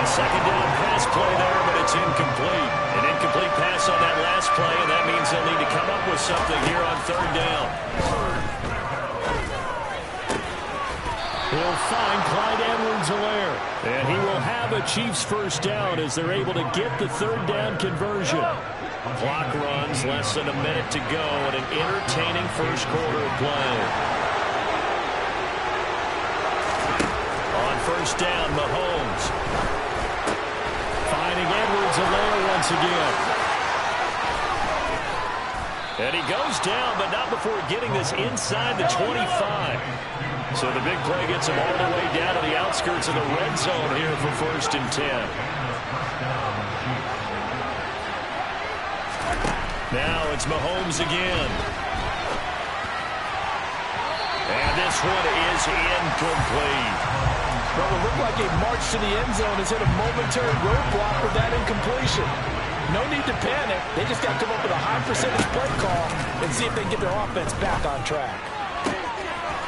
A second down pass play there, but it's incomplete. An incomplete pass on that last play, and that means they'll need to come up with something here on third down. He'll find Clyde Edwards-Helaire, and he will have a Chiefs first down as they're able to get the third down conversion. Clock runs, less than a minute to go, and an entertaining first quarter of play. On first down, Mahomes. Finding Edwards-Helaire once again. And he goes down, but not before getting this inside the 25. So the big play gets him all the way down to the outskirts of the red zone here for first and 10. Now it's Mahomes again. And this one is incomplete. Well, it looked like a march to the end zone has hit a momentary roadblock with that incompletion. No need to panic. They just got to come up with a high percentage play call and see if they can get their offense back on track.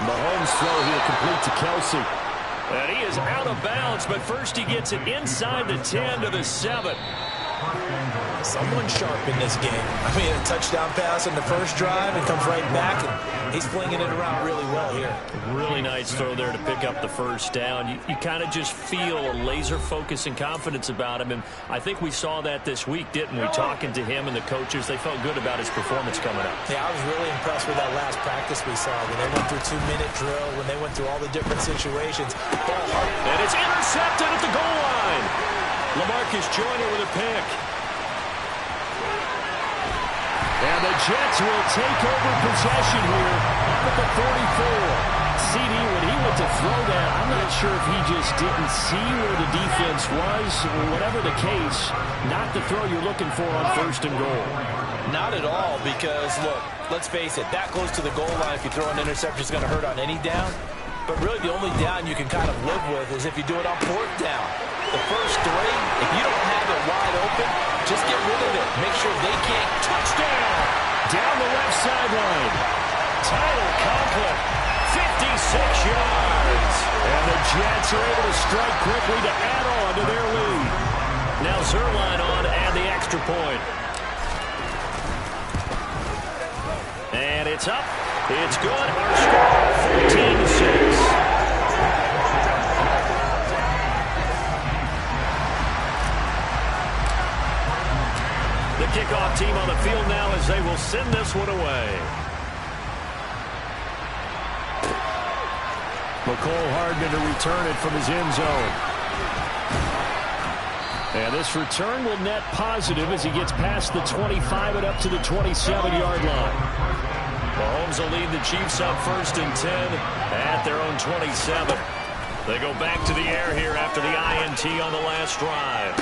Mahomes' throw here complete to Kelsey. And he is out of bounds, but first he gets it inside the 10 to the 7. Someone sharp in this game. I mean, a touchdown pass in the first drive and comes right back, and he's flinging it around really well here. Really nice throw there to pick up the first down. You kind of just feel a laser focus and confidence about him, and I think we saw that this week, didn't we? Talking to him and the coaches, they felt good about his performance coming up. Yeah, I was really impressed with that last practice we saw when they went through 2-minute drill, when they went through all the different situations. And it's intercepted at the goal line. LaMarcus Joyner with a pick. And the Jets will take over possession here at the 44. CD, when he went to throw that, I'm not sure if he just didn't see where the defense was, or whatever the case, not the throw you're looking for on first and goal. Not at all, because, look, let's face it, that close to the goal line, if you throw an interception, is going to hurt on any down. But really, the only down you can kind of live with is if you do it on fourth down. The first 3, if you don't have it wide open, just get rid of it. Make sure they can't. Touchdown! Down the left sideline. Tyler Conklin, 56 yards. And the Jets are able to strike quickly to add on to their lead. Now Zerline on to add the extra point. And it's up. It's good. Our score, 14-6. The kickoff team on the field now as they will send this one away. McCole Hardman to return it from his end zone. And this return will net positive as he gets past the 25 and up to the 27-yard line. Mahomes will lead the Chiefs up first and 10 at their own 27. They go back to the air here after the INT on the last drive.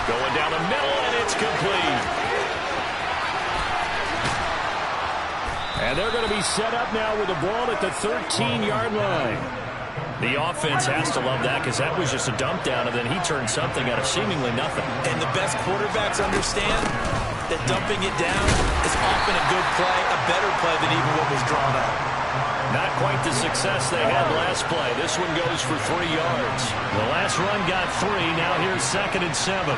Going down the middle, and it's complete. And they're going to be set up now with the ball at the 13-yard line. The offense has to love that because that was just a dump down, and then he turned something out of seemingly nothing. And the best quarterbacks understand that dumping it down is often a good play, a better play than even what was drawn up. Not quite the success they had last play. This one goes for 3 yards. The last run got 3. Now here's 2nd and 7.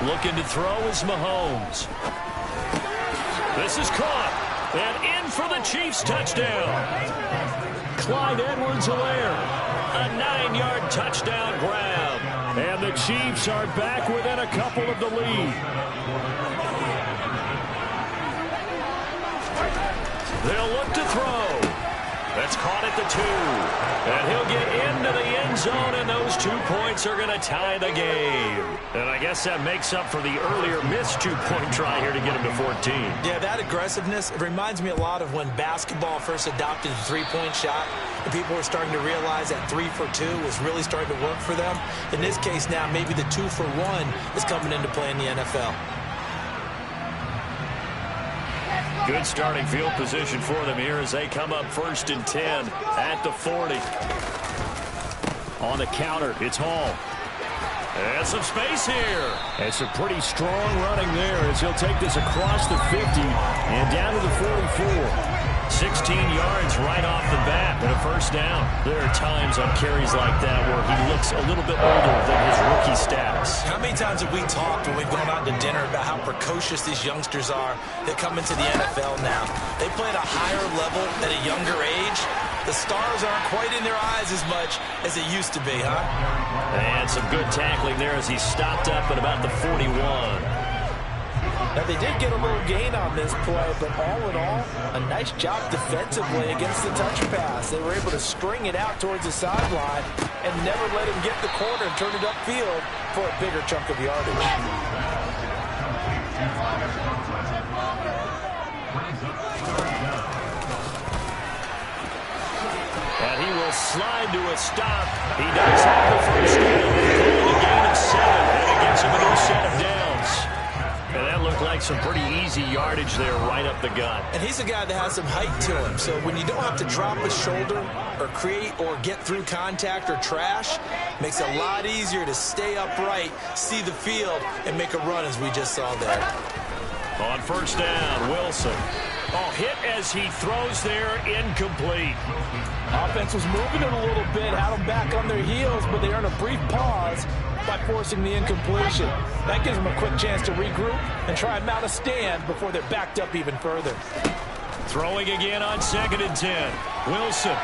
Looking to throw is Mahomes. This is caught. And in for the Chiefs touchdown. Clyde Edwards-Helaire. A 9-yard touchdown grab. And the Chiefs are back within a couple of the lead. They'll look to throw. That's caught at the 2. And he'll get into the end zone, and those 2 points are going to tie the game. And I guess that makes up for the earlier missed two-point try here to get him to 14. Yeah, that aggressiveness, it reminds me a lot of when basketball first adopted the three-point shot, and people were starting to realize that 3 for 2 was really starting to work for them. In this case now, maybe the 2 for 1 is coming into play in the NFL. Good starting field position for them here as they come up 1st and 10 at the 40. On the counter, it's Hall. And some space here. And some pretty strong running there as he'll take this across the 50 and down to the 44. 16 yards right off the bat and a first down. There are times on carries like that where he looks a little bit older than his rookie status. How many times have we talked when we've gone out to dinner about how precocious these youngsters are that come into the NFL now? They play at a higher level at a younger age. The stars aren't quite in their eyes as much as it used to be, huh? And some good tackling there as he stopped up at about the 41. Now, they did get a little gain on this play, but all in all, a nice job defensively against the touch pass. They were able to string it out towards the sideline and never let him get the corner and turn it upfield for a bigger chunk of yardage. And he will slide to a stop. He does have the first down. A gain of 7, and it gets him a new set of downs. And that looked like some pretty easy yardage there right up the gut. And he's a guy that has some height to him. So when you don't have to drop a shoulder or create or get through contact or trash, makes it a lot easier to stay upright, see the field, and make a run as we just saw there. On first down, Wilson. Oh, hit as he throws there, incomplete. Offense was moving it a little bit, had them back on their heels, but they earned a brief pause by forcing the incompletion. That gives them a quick chance to regroup and try and mount a stand before they're backed up even further. Throwing again on 2nd and 10. Wilson.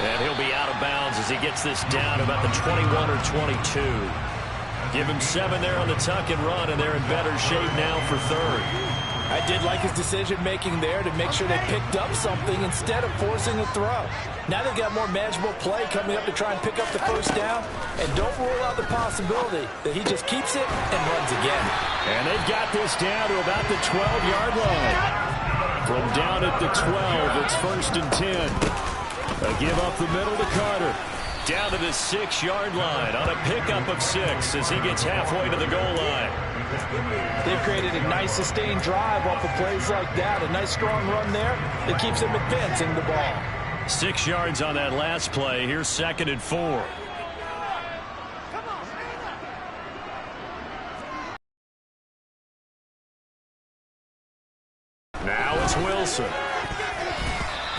And he'll be out of bounds as he gets this down about the 21 or 22. Give him 7 there on the tuck and run, and they're in better shape now for 3rd. I did like his decision-making there to make sure they picked up something instead of forcing a throw. Now they've got more manageable play coming up to try and pick up the first down, and don't rule out the possibility that he just keeps it and runs again. And they've got this down to about the 12-yard line. From down at the 12, it's 1st and 10. A give up the middle to Carter. Down to the 6-yard line on a pickup of 6 as he gets halfway to the goal line. They've created a nice sustained drive off of plays like that. A nice strong run there that keeps them advancing the ball. 6 yards on that last play. Here's 2nd and 4. Now it's Wilson.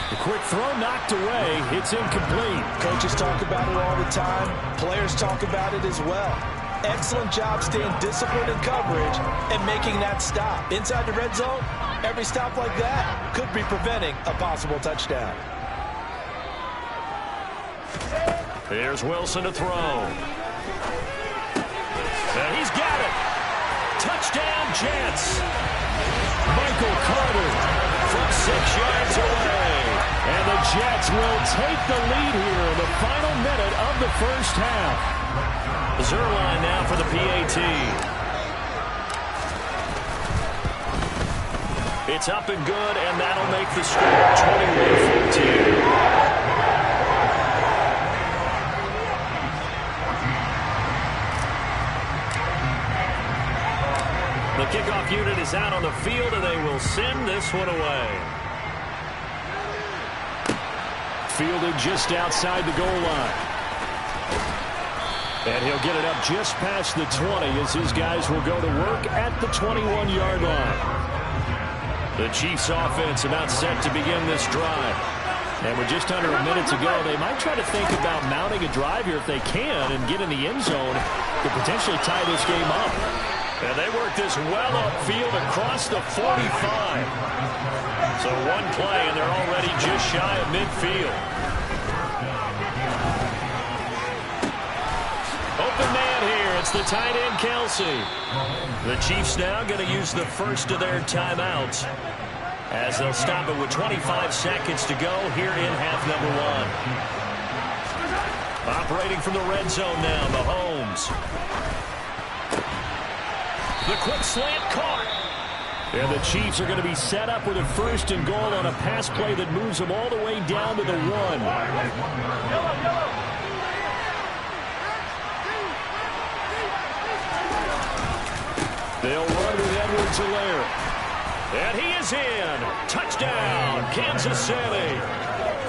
The quick throw knocked away. It's incomplete. Coaches talk about it all the time. Players talk about it as well. Excellent job staying disciplined in coverage and making that stop. Inside the red zone, every stop like that could be preventing a possible touchdown. Here's Wilson to throw. And he's got it. Touchdown, Jets. Michael Carter from 6 yards away. And the Jets will take the lead here in the final minute of the first half. Zerline now for the PAT. It's up and good, and that'll make the score 21-14. The kickoff unit is out on the field, and they will send this one away. Fielded just outside the goal line. And he'll get it up just past the 20 as his guys will go to work at the 21-yard line. The Chiefs offense about set to begin this drive. And we're just under a minute to go. They might try to think about mounting a drive here if they can and get in the end zone to potentially tie this game up. And they work this well upfield across the 45. So one play, and they're already just shy of midfield. Open man here. It's the tight end, Kelsey. The Chiefs now going to use the first of their timeouts. as they'll stop it with 25 seconds to go here in half number one. Operating from the red zone now, Mahomes. The quick slant caught. And the Chiefs are going to be set up with a first and goal on a pass play that moves them all the way down to the 1. They'll run with Edwards-Helaire. And he is in. Touchdown, Kansas City.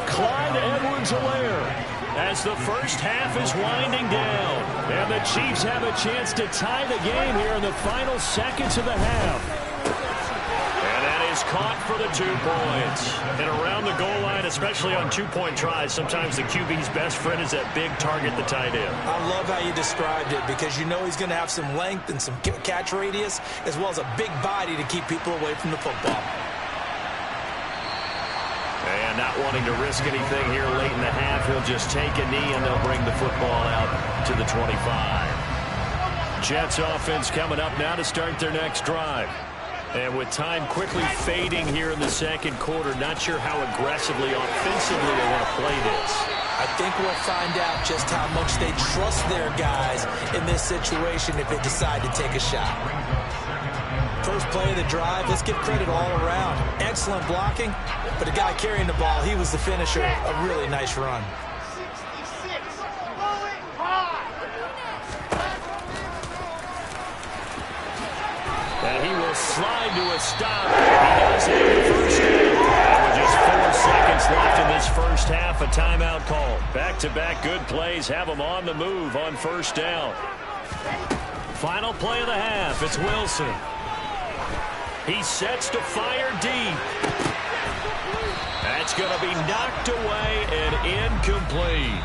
Clyde Edwards-Helaire. As the first half is winding down. And the Chiefs have a chance to tie the game here in the final seconds of the half. And that is caught for the 2 points. And around the goal line, especially on 2-point tries, sometimes the QB's best friend is that big target, the tight end. I love how you described it because you know he's going to have some length and some catch radius as well as a big body to keep people away from the football. And not wanting to risk anything here late in the half, he'll just take a knee and they'll bring the football out to the 25. Jets offense coming up now to start their next drive. And with time quickly fading here in the second quarter, not sure how aggressively, offensively they want to play this. I think we'll find out just how much they trust their guys in this situation if they decide to take a shot. First play of the drive, let's give credit all around. Excellent blocking, but the guy carrying the ball, he was the finisher. A really nice run. And he will slide to a stop. He does have the first down. And with just 4 seconds left in this first half, a timeout call. Back-to-back good plays have them on the move on first down. Final play of the half, it's Wilson. He sets to fire deep. That's going to be knocked away and incomplete.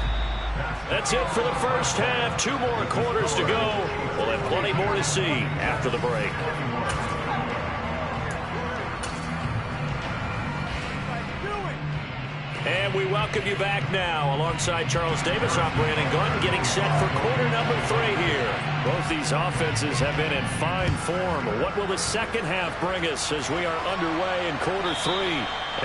That's it for the first half. 2 more quarters to go. We'll have plenty more to see after the break. And we welcome you back now alongside Charles Davis. I'm Brandon Gordon getting set for quarter number 3 here. Both these offenses have been in fine form. What will the second half bring us as we are underway in quarter 3?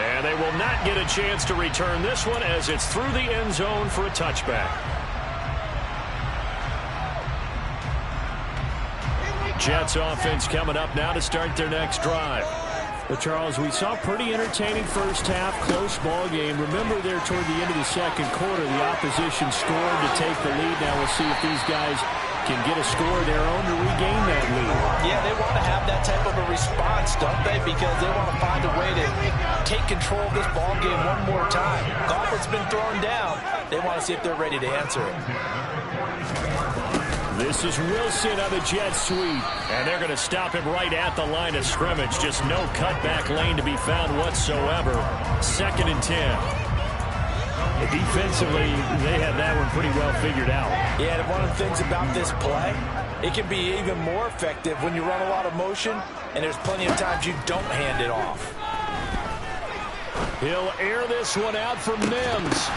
And they will not get a chance to return this one as it's through the end zone for a touchback. Jets offense coming up now to start their next drive. Well, Charles, we saw a pretty entertaining first half, close ball game. Remember there toward the end of the second quarter, the opposition scored to take the lead. Now we'll see if these guys can get a score of their own to regain that lead. Yeah, they want to have that type of a response, don't they? Because they want to find a way to take control of this ball game one more time. Gauntlet's been thrown down. They want to see if they're ready to answer it. This is Wilson on the jet sweep. And they're going to stop him right at the line of scrimmage. Just no cutback lane to be found whatsoever. 2nd and 10. Defensively, they had that one pretty well figured out. Yeah, and one of the things about this play, it can be even more effective when you run a lot of motion, and there's plenty of times you don't hand it off. He'll air this one out for Mims.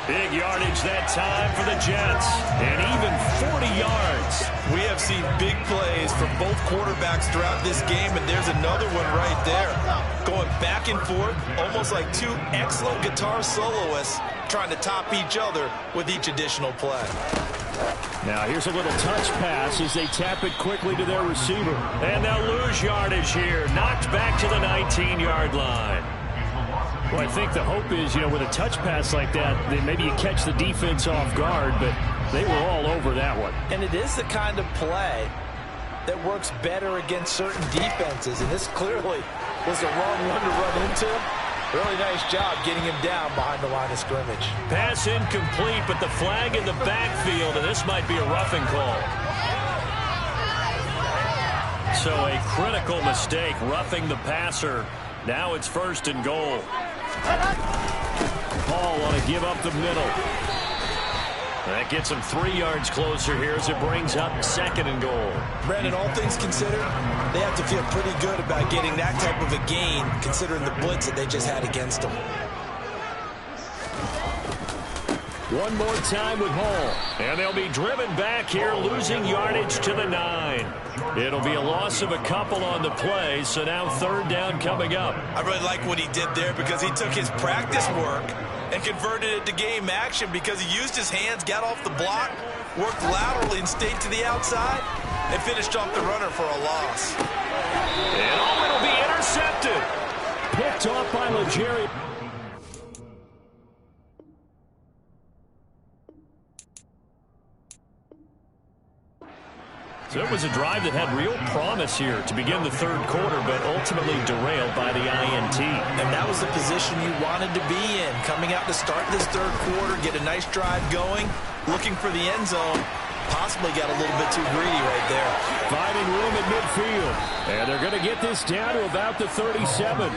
Big yardage that time for the Jets. And even 40 yards. We have seen big plays from both quarterbacks throughout this game, and there's another one right there. Going back and forth, almost like 2 excellent guitar soloists trying to top each other with each additional play. Now here's a little touch pass as they tap it quickly to their receiver. And they'll lose yardage here. Knocked back to the 19-yard line. Well, I think the hope is, with a touch pass like that, then maybe you catch the defense off guard, but they were all over that one. And it is the kind of play that works better against certain defenses, and this clearly was the wrong one to run into. Really nice job getting him down behind the line of scrimmage. Pass incomplete, but the flag in the backfield, and this might be a roughing call. So a critical mistake, roughing the passer. Now it's 1st and goal. Paul want to give up the middle. That gets him 3 yards closer here as it brings up 2nd and goal. Brandon, all things considered, they have to feel pretty good about getting that type of a gain, considering the blitz that they just had against them. One more time with Hall. And they'll be driven back here, losing yardage to the 9. It'll be a loss of a couple on the play, so now third down coming up. I really like what he did there because he took his practice work and converted it to game action because he used his hands, got off the block, worked laterally and stayed to the outside, and finished off the runner for a loss. And it'll be intercepted. Picked off by Legere. So it was a drive that had real promise here to begin the third quarter, but ultimately derailed by the INT. And that was the position you wanted to be in. Coming out to start this third quarter, get a nice drive going, looking for the end zone. Possibly got a little bit too greedy right there. Finding room at midfield. And they're going to get this down to about the 37.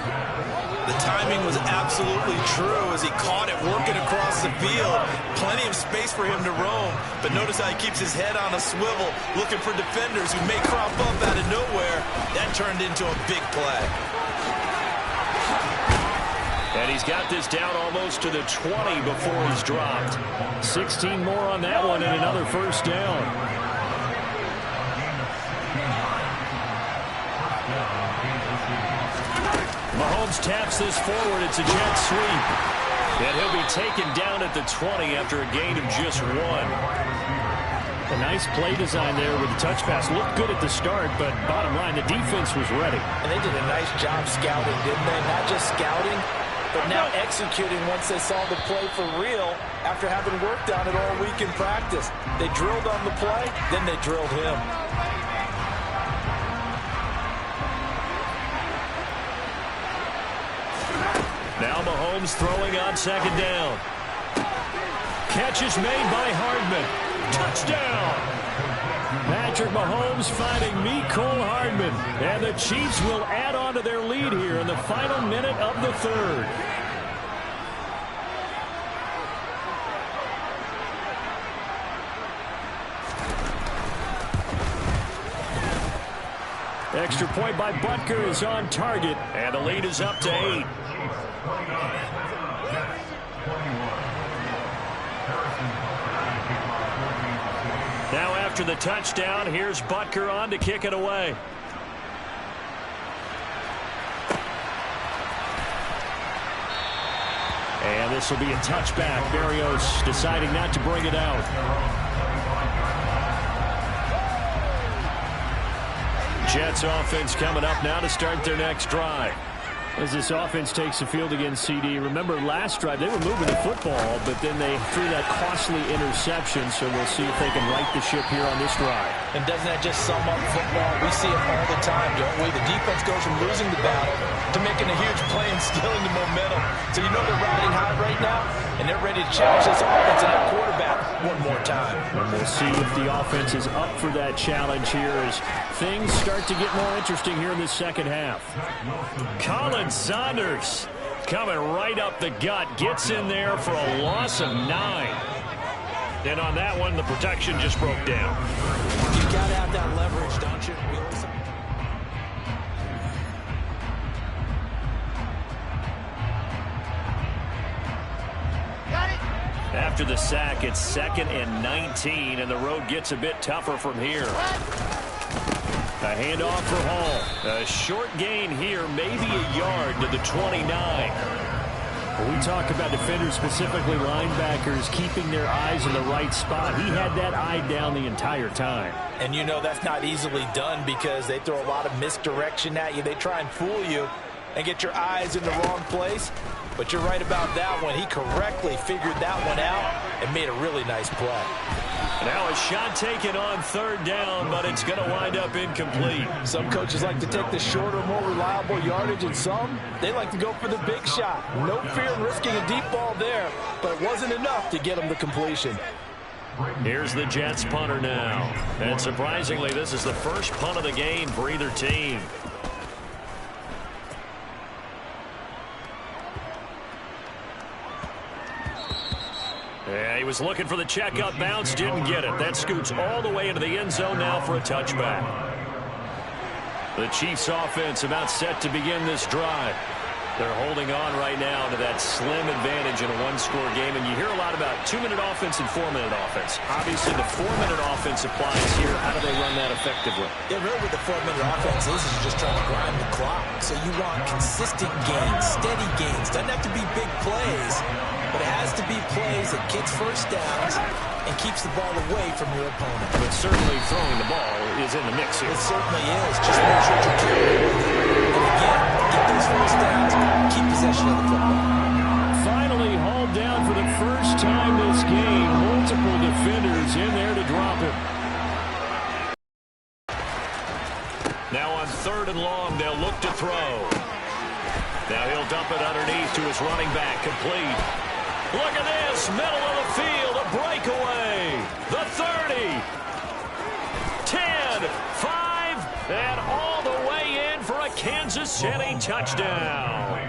The timing was absolutely true as he caught it working across the field. Plenty of space for him to roam, but notice how he keeps his head on a swivel, looking for defenders who may crop up out of nowhere. That turned into a big play. And he's got this down almost to the 20 before he's dropped. 16 more on that one and another first down. Mahomes taps this forward. It's a jet sweep. And he'll be taken down at the 20 after a gain of just 1. A nice play design there with the touch pass. Looked good at the start, but bottom line, the defense was ready. And they did a nice job scouting, didn't they? Not just scouting, but now executing once they saw the play for real after having worked on it all week in practice. They drilled on the play, then they drilled him. Now Mahomes throwing on second down. Catch is made by Hardman. Touchdown! Patrick Mahomes finding Mecole Hardman. And the Chiefs will add on to their lead here in the final minute of the third. Extra point by Butker is on target. And the lead is up to 8. Now after the touchdown, here's Butker on to kick it away. And this will be a touchback. Berrios deciding not to bring it out. Jets offense coming up now to start their next drive. As this offense takes the field against CD, remember last drive they were moving the football, but then they threw that costly interception, so we'll see if they can right the ship here on this drive. And doesn't that just sum up football? We see it all the time, don't we? The defense goes from losing the battle to making a huge play and stealing the momentum. So you know they're riding high right now, and they're ready to challenge this offense and that quarterback one more time. And we'll see if the offense is up for that challenge here as things start to get more interesting here in the second half. Colin Saunders coming right up the gut, gets in there for a loss of 9. And on that one, the protection just broke down. You got to have that leverage, don't you? After the sack, it's 2nd and 19, and the road gets a bit tougher from here. A handoff for Hall. A short gain here, maybe a yard to the 29. When we talk about defenders, specifically linebackers, keeping their eyes in the right spot, he had that eye down the entire time. And you know that's not easily done because they throw a lot of misdirection at you. They try and fool you and get your eyes in the wrong place. But you're right about that one. He correctly figured that one out and made a really nice play. Now a shot taken on third down, but it's going to wind up incomplete. Some coaches like to take the shorter, more reliable yardage, and some, they like to go for the big shot. No fear in risking a deep ball there, but it wasn't enough to get them the completion. Here's the Jets punter now. And surprisingly, this is the first punt of the game for either team. Yeah, he was looking for the checkup bounce, didn't get it. That scoots all the way into the end zone now for a touchback. The Chiefs offense about set to begin this drive. They're holding on right now to that slim advantage in a one-score game, and you hear a lot about 2-minute offense and 4-minute offense. Obviously, the 4-minute offense applies here. How do they run that effectively? Yeah, really what the 4-minute offense is just trying to grind the clock. So you want consistent gains, steady gains. Doesn't have to be big plays, but it has to be plays that gets first downs and keeps the ball away from your opponent. But certainly throwing the ball is in the mix here. It certainly is. Just make sure you're carrying with it. And again, get those first downs, keep possession of the football. Finally hauled down for the first time this game. Multiple defenders in there to drop him. Now on 3rd and long, they'll look to throw. Now he'll dump it underneath to his running back. Complete. Look at this. Middle of the field. A breakaway. The 30. 10. 5. And all the way in for a Kansas City touchdown.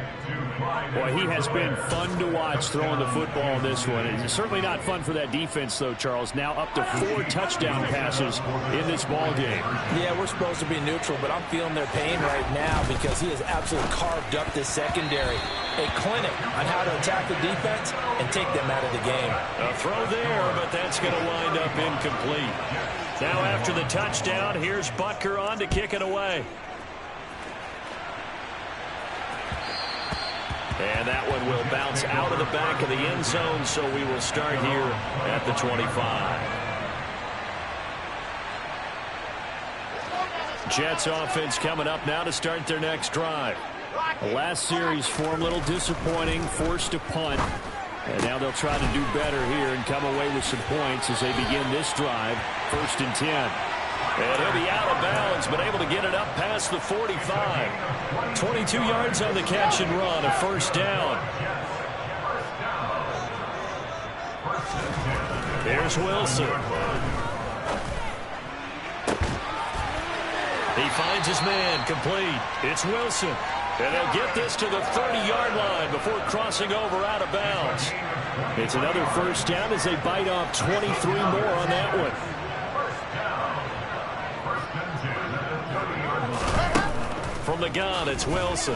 Boy, he has been fun to watch throwing the football in this one. It's certainly not fun for that defense, though, Charles. Now up to 4 touchdown passes in this ball game. Yeah, we're supposed to be neutral, but I'm feeling their pain right now because he has absolutely carved up this secondary. A clinic on how to attack the defense and take them out of the game. A throw there, but that's going to wind up incomplete. Now after the touchdown, here's Butker on to kick it away. And that one will bounce out of the back of the end zone, so we will start here at the 25. Jets offense coming up now to start their next drive. The last series for them, a little disappointing, forced to punt. And now they'll try to do better here and come away with some points as they begin this drive, 1st and 10. And he'll be out of bounds, but able to get it up past the 45. 22 yards on the catch and run, a 1st down. Here's Wilson. He finds his man, complete. It's Wilson. And they'll get this to the 30-yard line before crossing over out of bounds. It's another 1st down as they bite off 23 more on that one. From the gun, it's Wilson.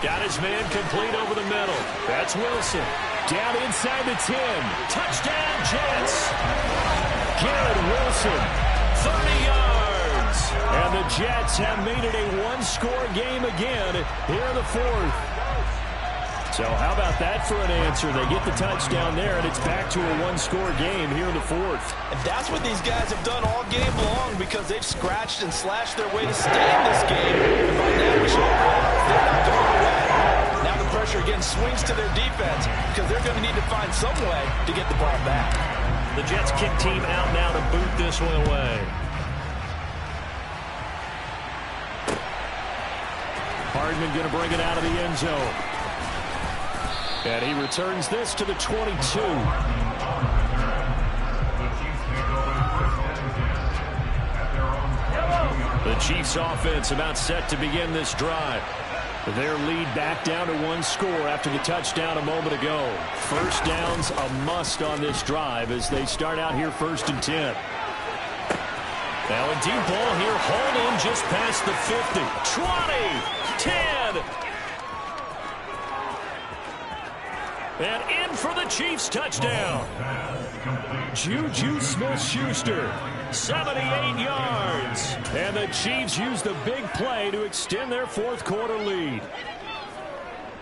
Got his man complete over the middle. That's Wilson. Down inside the 10. Touchdown, Jets. Garrett Wilson, 30 yards. And the Jets have made it a one-score game again here in the 4th. So how about that for an answer? They get the touchdown there, and it's back to a one-score game here in the 4th. And that's what these guys have done all game long because they've scratched and slashed their way to stay in this game. And by now we should have realized they're not going away. Now the pressure again swings to their defense because they're going to need to find some way to get the ball back. The Jets kick team out now to boot this one away. Hardman going to bring it out of the end zone. And he returns this to the 22. The Chiefs offense about set to begin this drive. Their lead back down to 1 score after the touchdown a moment ago. 1st down's a must on this drive as they start out here 1st and 10. Now a deep ball here, hauled in just past the 50. 20, 10. And in for the Chiefs touchdown. Juju Smith-Schuster, 78 yards. And the Chiefs use the big play to extend their 4th quarter lead.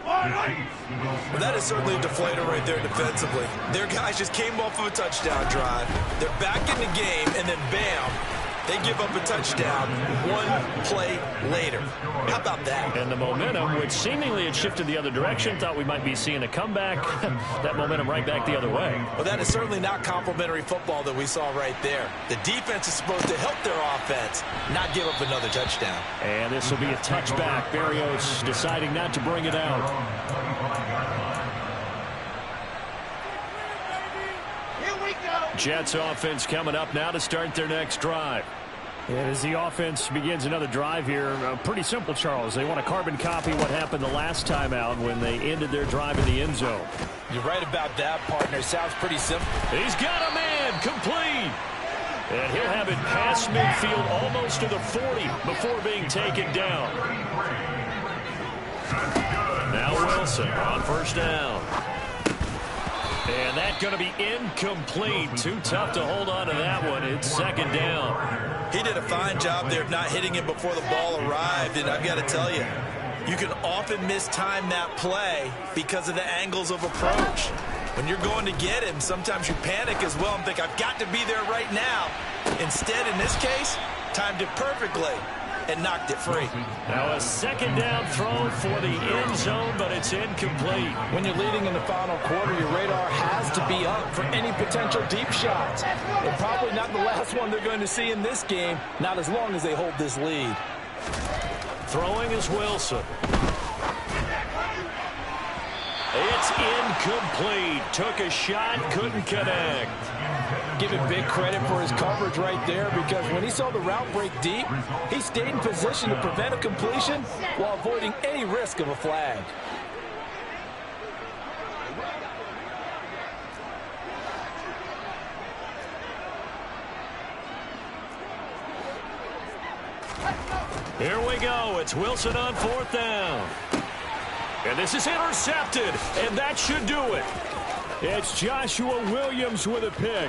Well, that is certainly a deflator right there defensively. Their guys just came off of a touchdown drive. They're back in the game, and then bam, they give up a touchdown 1 play later. How about that? And the momentum, which seemingly had shifted the other direction, thought we might be seeing a comeback. That momentum right back the other way. Well, that is certainly not complimentary football that we saw right there. The defense is supposed to help their offense, not give up another touchdown. And this will be a touchback. Barrios deciding not to bring it out. Jets offense coming up now to start their next drive. And as the offense begins another drive here, pretty simple, Charles. They want to carbon copy what happened the last time out when they ended their drive in the end zone. You're right about that, partner. Sounds pretty simple. He's got a man complete. And he'll have it past midfield almost to the 40 before being taken down. Now Wilson on first down. And that's going to be incomplete. Too tough to hold on to that one. It's second down. He did a fine job there of not hitting him before the ball arrived. And I've got to tell you, you can often mistime that play because of the angles of approach. When you're going to get him, sometimes you panic as well and think, I've got to be there right now. Instead, in this case, timed it perfectly and knocked it free. Now a second down throw for the end zone, but it's incomplete. When you're leading in the final quarter, your radar has to be up for any potential deep shots. And probably not the last one they're going to see in this game, not as long as they hold this lead. Throwing is Wilson. It's incomplete. Took a shot, couldn't connect. Give him big credit for his coverage right there, because when he saw the route break deep, he stayed in position to prevent a completion while avoiding any risk of a flag. Here we go. It's Wilson on fourth down. And this is intercepted, and that should do it. It's Joshua Williams with a pick.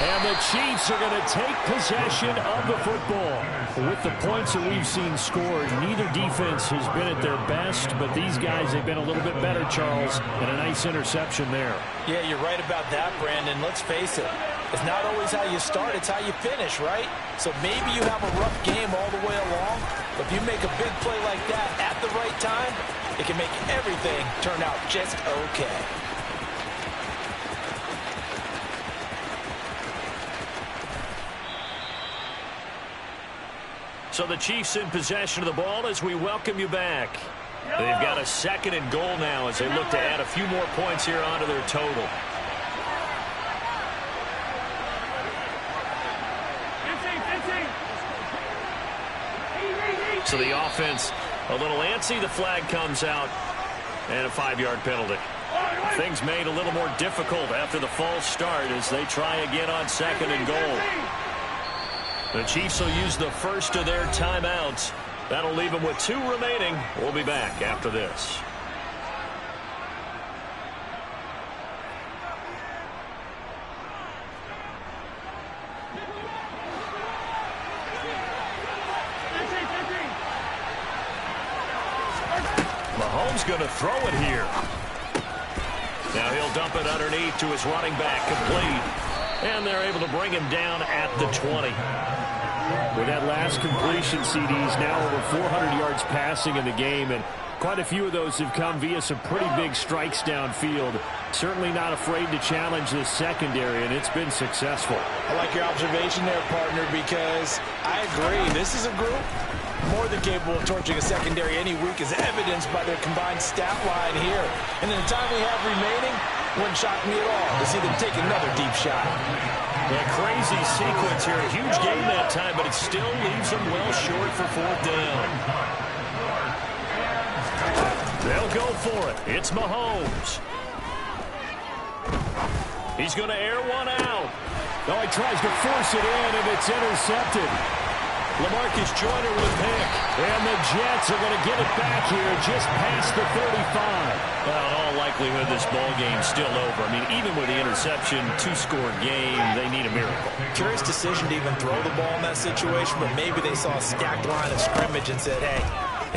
And the Chiefs are going to take possession of the football. With the points that we've seen scored, neither defense has been at their best, but these guys have been a little bit better, Charles, and a nice interception there. Yeah, you're right about that, Brandon. Let's face it. It's not always how you start, it's how you finish, right? So maybe you have a rough game all the way along, but if you make a big play like that at the right time, it can make everything turn out just okay. So the Chiefs in possession of the ball as we welcome you back. They've got a second and goal now as they look to add a few more points here onto their total. So the offense a little antsy. The flag comes out and a 5-yard penalty. Things made a little more difficult after the false start as they try again on second and goal. The Chiefs will use the first of their timeouts. That'll leave them with 2 remaining. We'll be back after this. Mahomes going to throw it here. Now he'll dump it underneath to his running back, complete. And they're able to bring him down at the 20. With that last completion, CDs now over 400 yards passing in the game, and quite a few of those have come via some pretty big strikes downfield. Certainly not afraid to challenge this secondary, and it's been successful. I like your observation there, partner, because I agree. This is a group more than capable of torching a secondary any week, as evidenced by their combined stat line here. And in the time we have remaining, wouldn't shock me at all to see them take another deep shot. A crazy sequence here. A huge game that time, but it still leaves them well short for fourth down. They'll go for it. It's Mahomes. He's going to air one out. No, he tries to force it in, and it's intercepted. LaMarcus Joyner with a pick. And the Jets are going to get it back here just past the 35. Well, in all likelihood, this ball game's still over. I mean, even with the interception, 2-score game, they need a miracle. Curious decision to even throw the ball in that situation, but maybe they saw a stacked line of scrimmage and said, hey,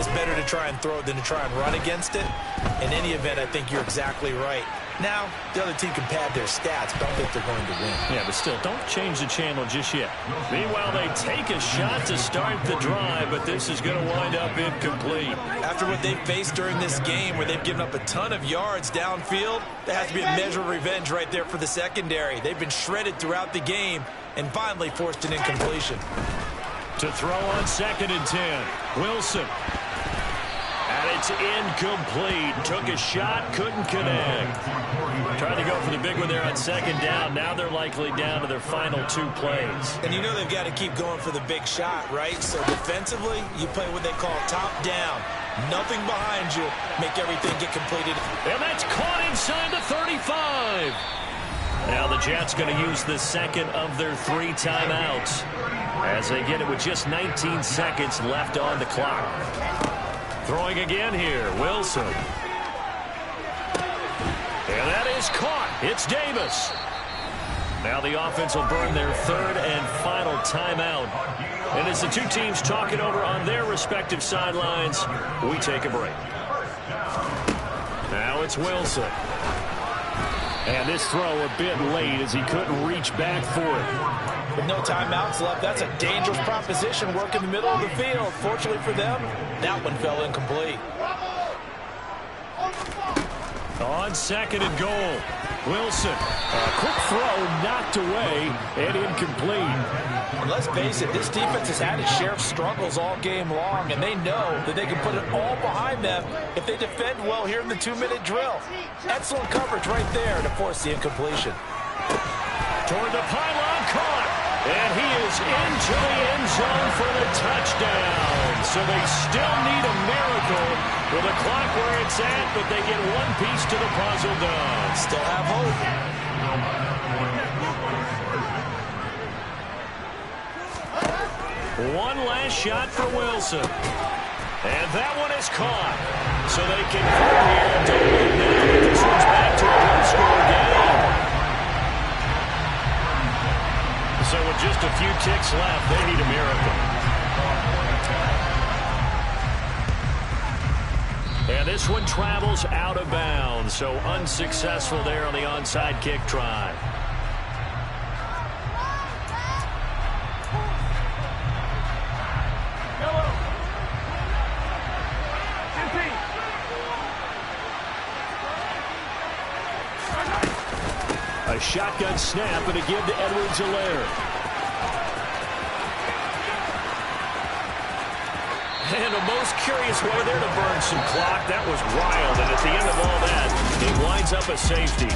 it's better to try and throw it than to try and run against it. In any event, I think you're exactly right. Now, the other team can pad their stats, but I don't think they're going to win. Yeah, but still, don't change the channel just yet. Meanwhile, they take a shot to start the drive, but this is going to wind up incomplete. After what they've faced during this game, where they've given up a ton of yards downfield, there has to be a measure of revenge right there for the secondary. They've been shredded throughout the game and finally forced an incompletion. To throw on second and 10, Wilson. And it's incomplete. Took a shot, couldn't connect. Trying to go for the big one there on second down. Now they're likely down to their final 2 plays. And you know they've got to keep going for the big shot, right? So defensively, you play what they call top down. Nothing behind you. Make everything get completed. And that's caught inside the 35. Now the Jets going to use the second of their 3 timeouts. as they get it with just 19 seconds left on the clock. Throwing again here, Wilson. And that is caught. It's Davis. Now the offense will burn their third and final timeout. And as the two teams talk it over on their respective sidelines, we take a break. Now it's Wilson. And this throw a bit late as he couldn't reach back for it. With no timeouts left, that's a dangerous proposition. Work in the middle of the field. Fortunately for them, that one fell incomplete. On second and goal, Wilson. A quick throw knocked away and incomplete. And let's face it, this defense has had its share of struggles all game long, and they know that they can put it all behind them if they defend well here in the 2-minute drill. Excellent coverage right there to force the incompletion. Toward the pylon, caught. And he is into the end zone for the touchdown. So they still need a miracle with the clock where it's at, but they get one piece to the puzzle done. Still have hope. One last shot for Wilson. And that one is caught. So they can clear here. Don't look now. This one's back to a one-score game. So with just a few ticks left, they need a miracle. And this one travels out of bounds, so unsuccessful there on the onside kick try. A shotgun snap and a give to Edwards-Helaire. And a most curious way there to burn some clock. That was wild, and at the end of all that, it winds up a safety.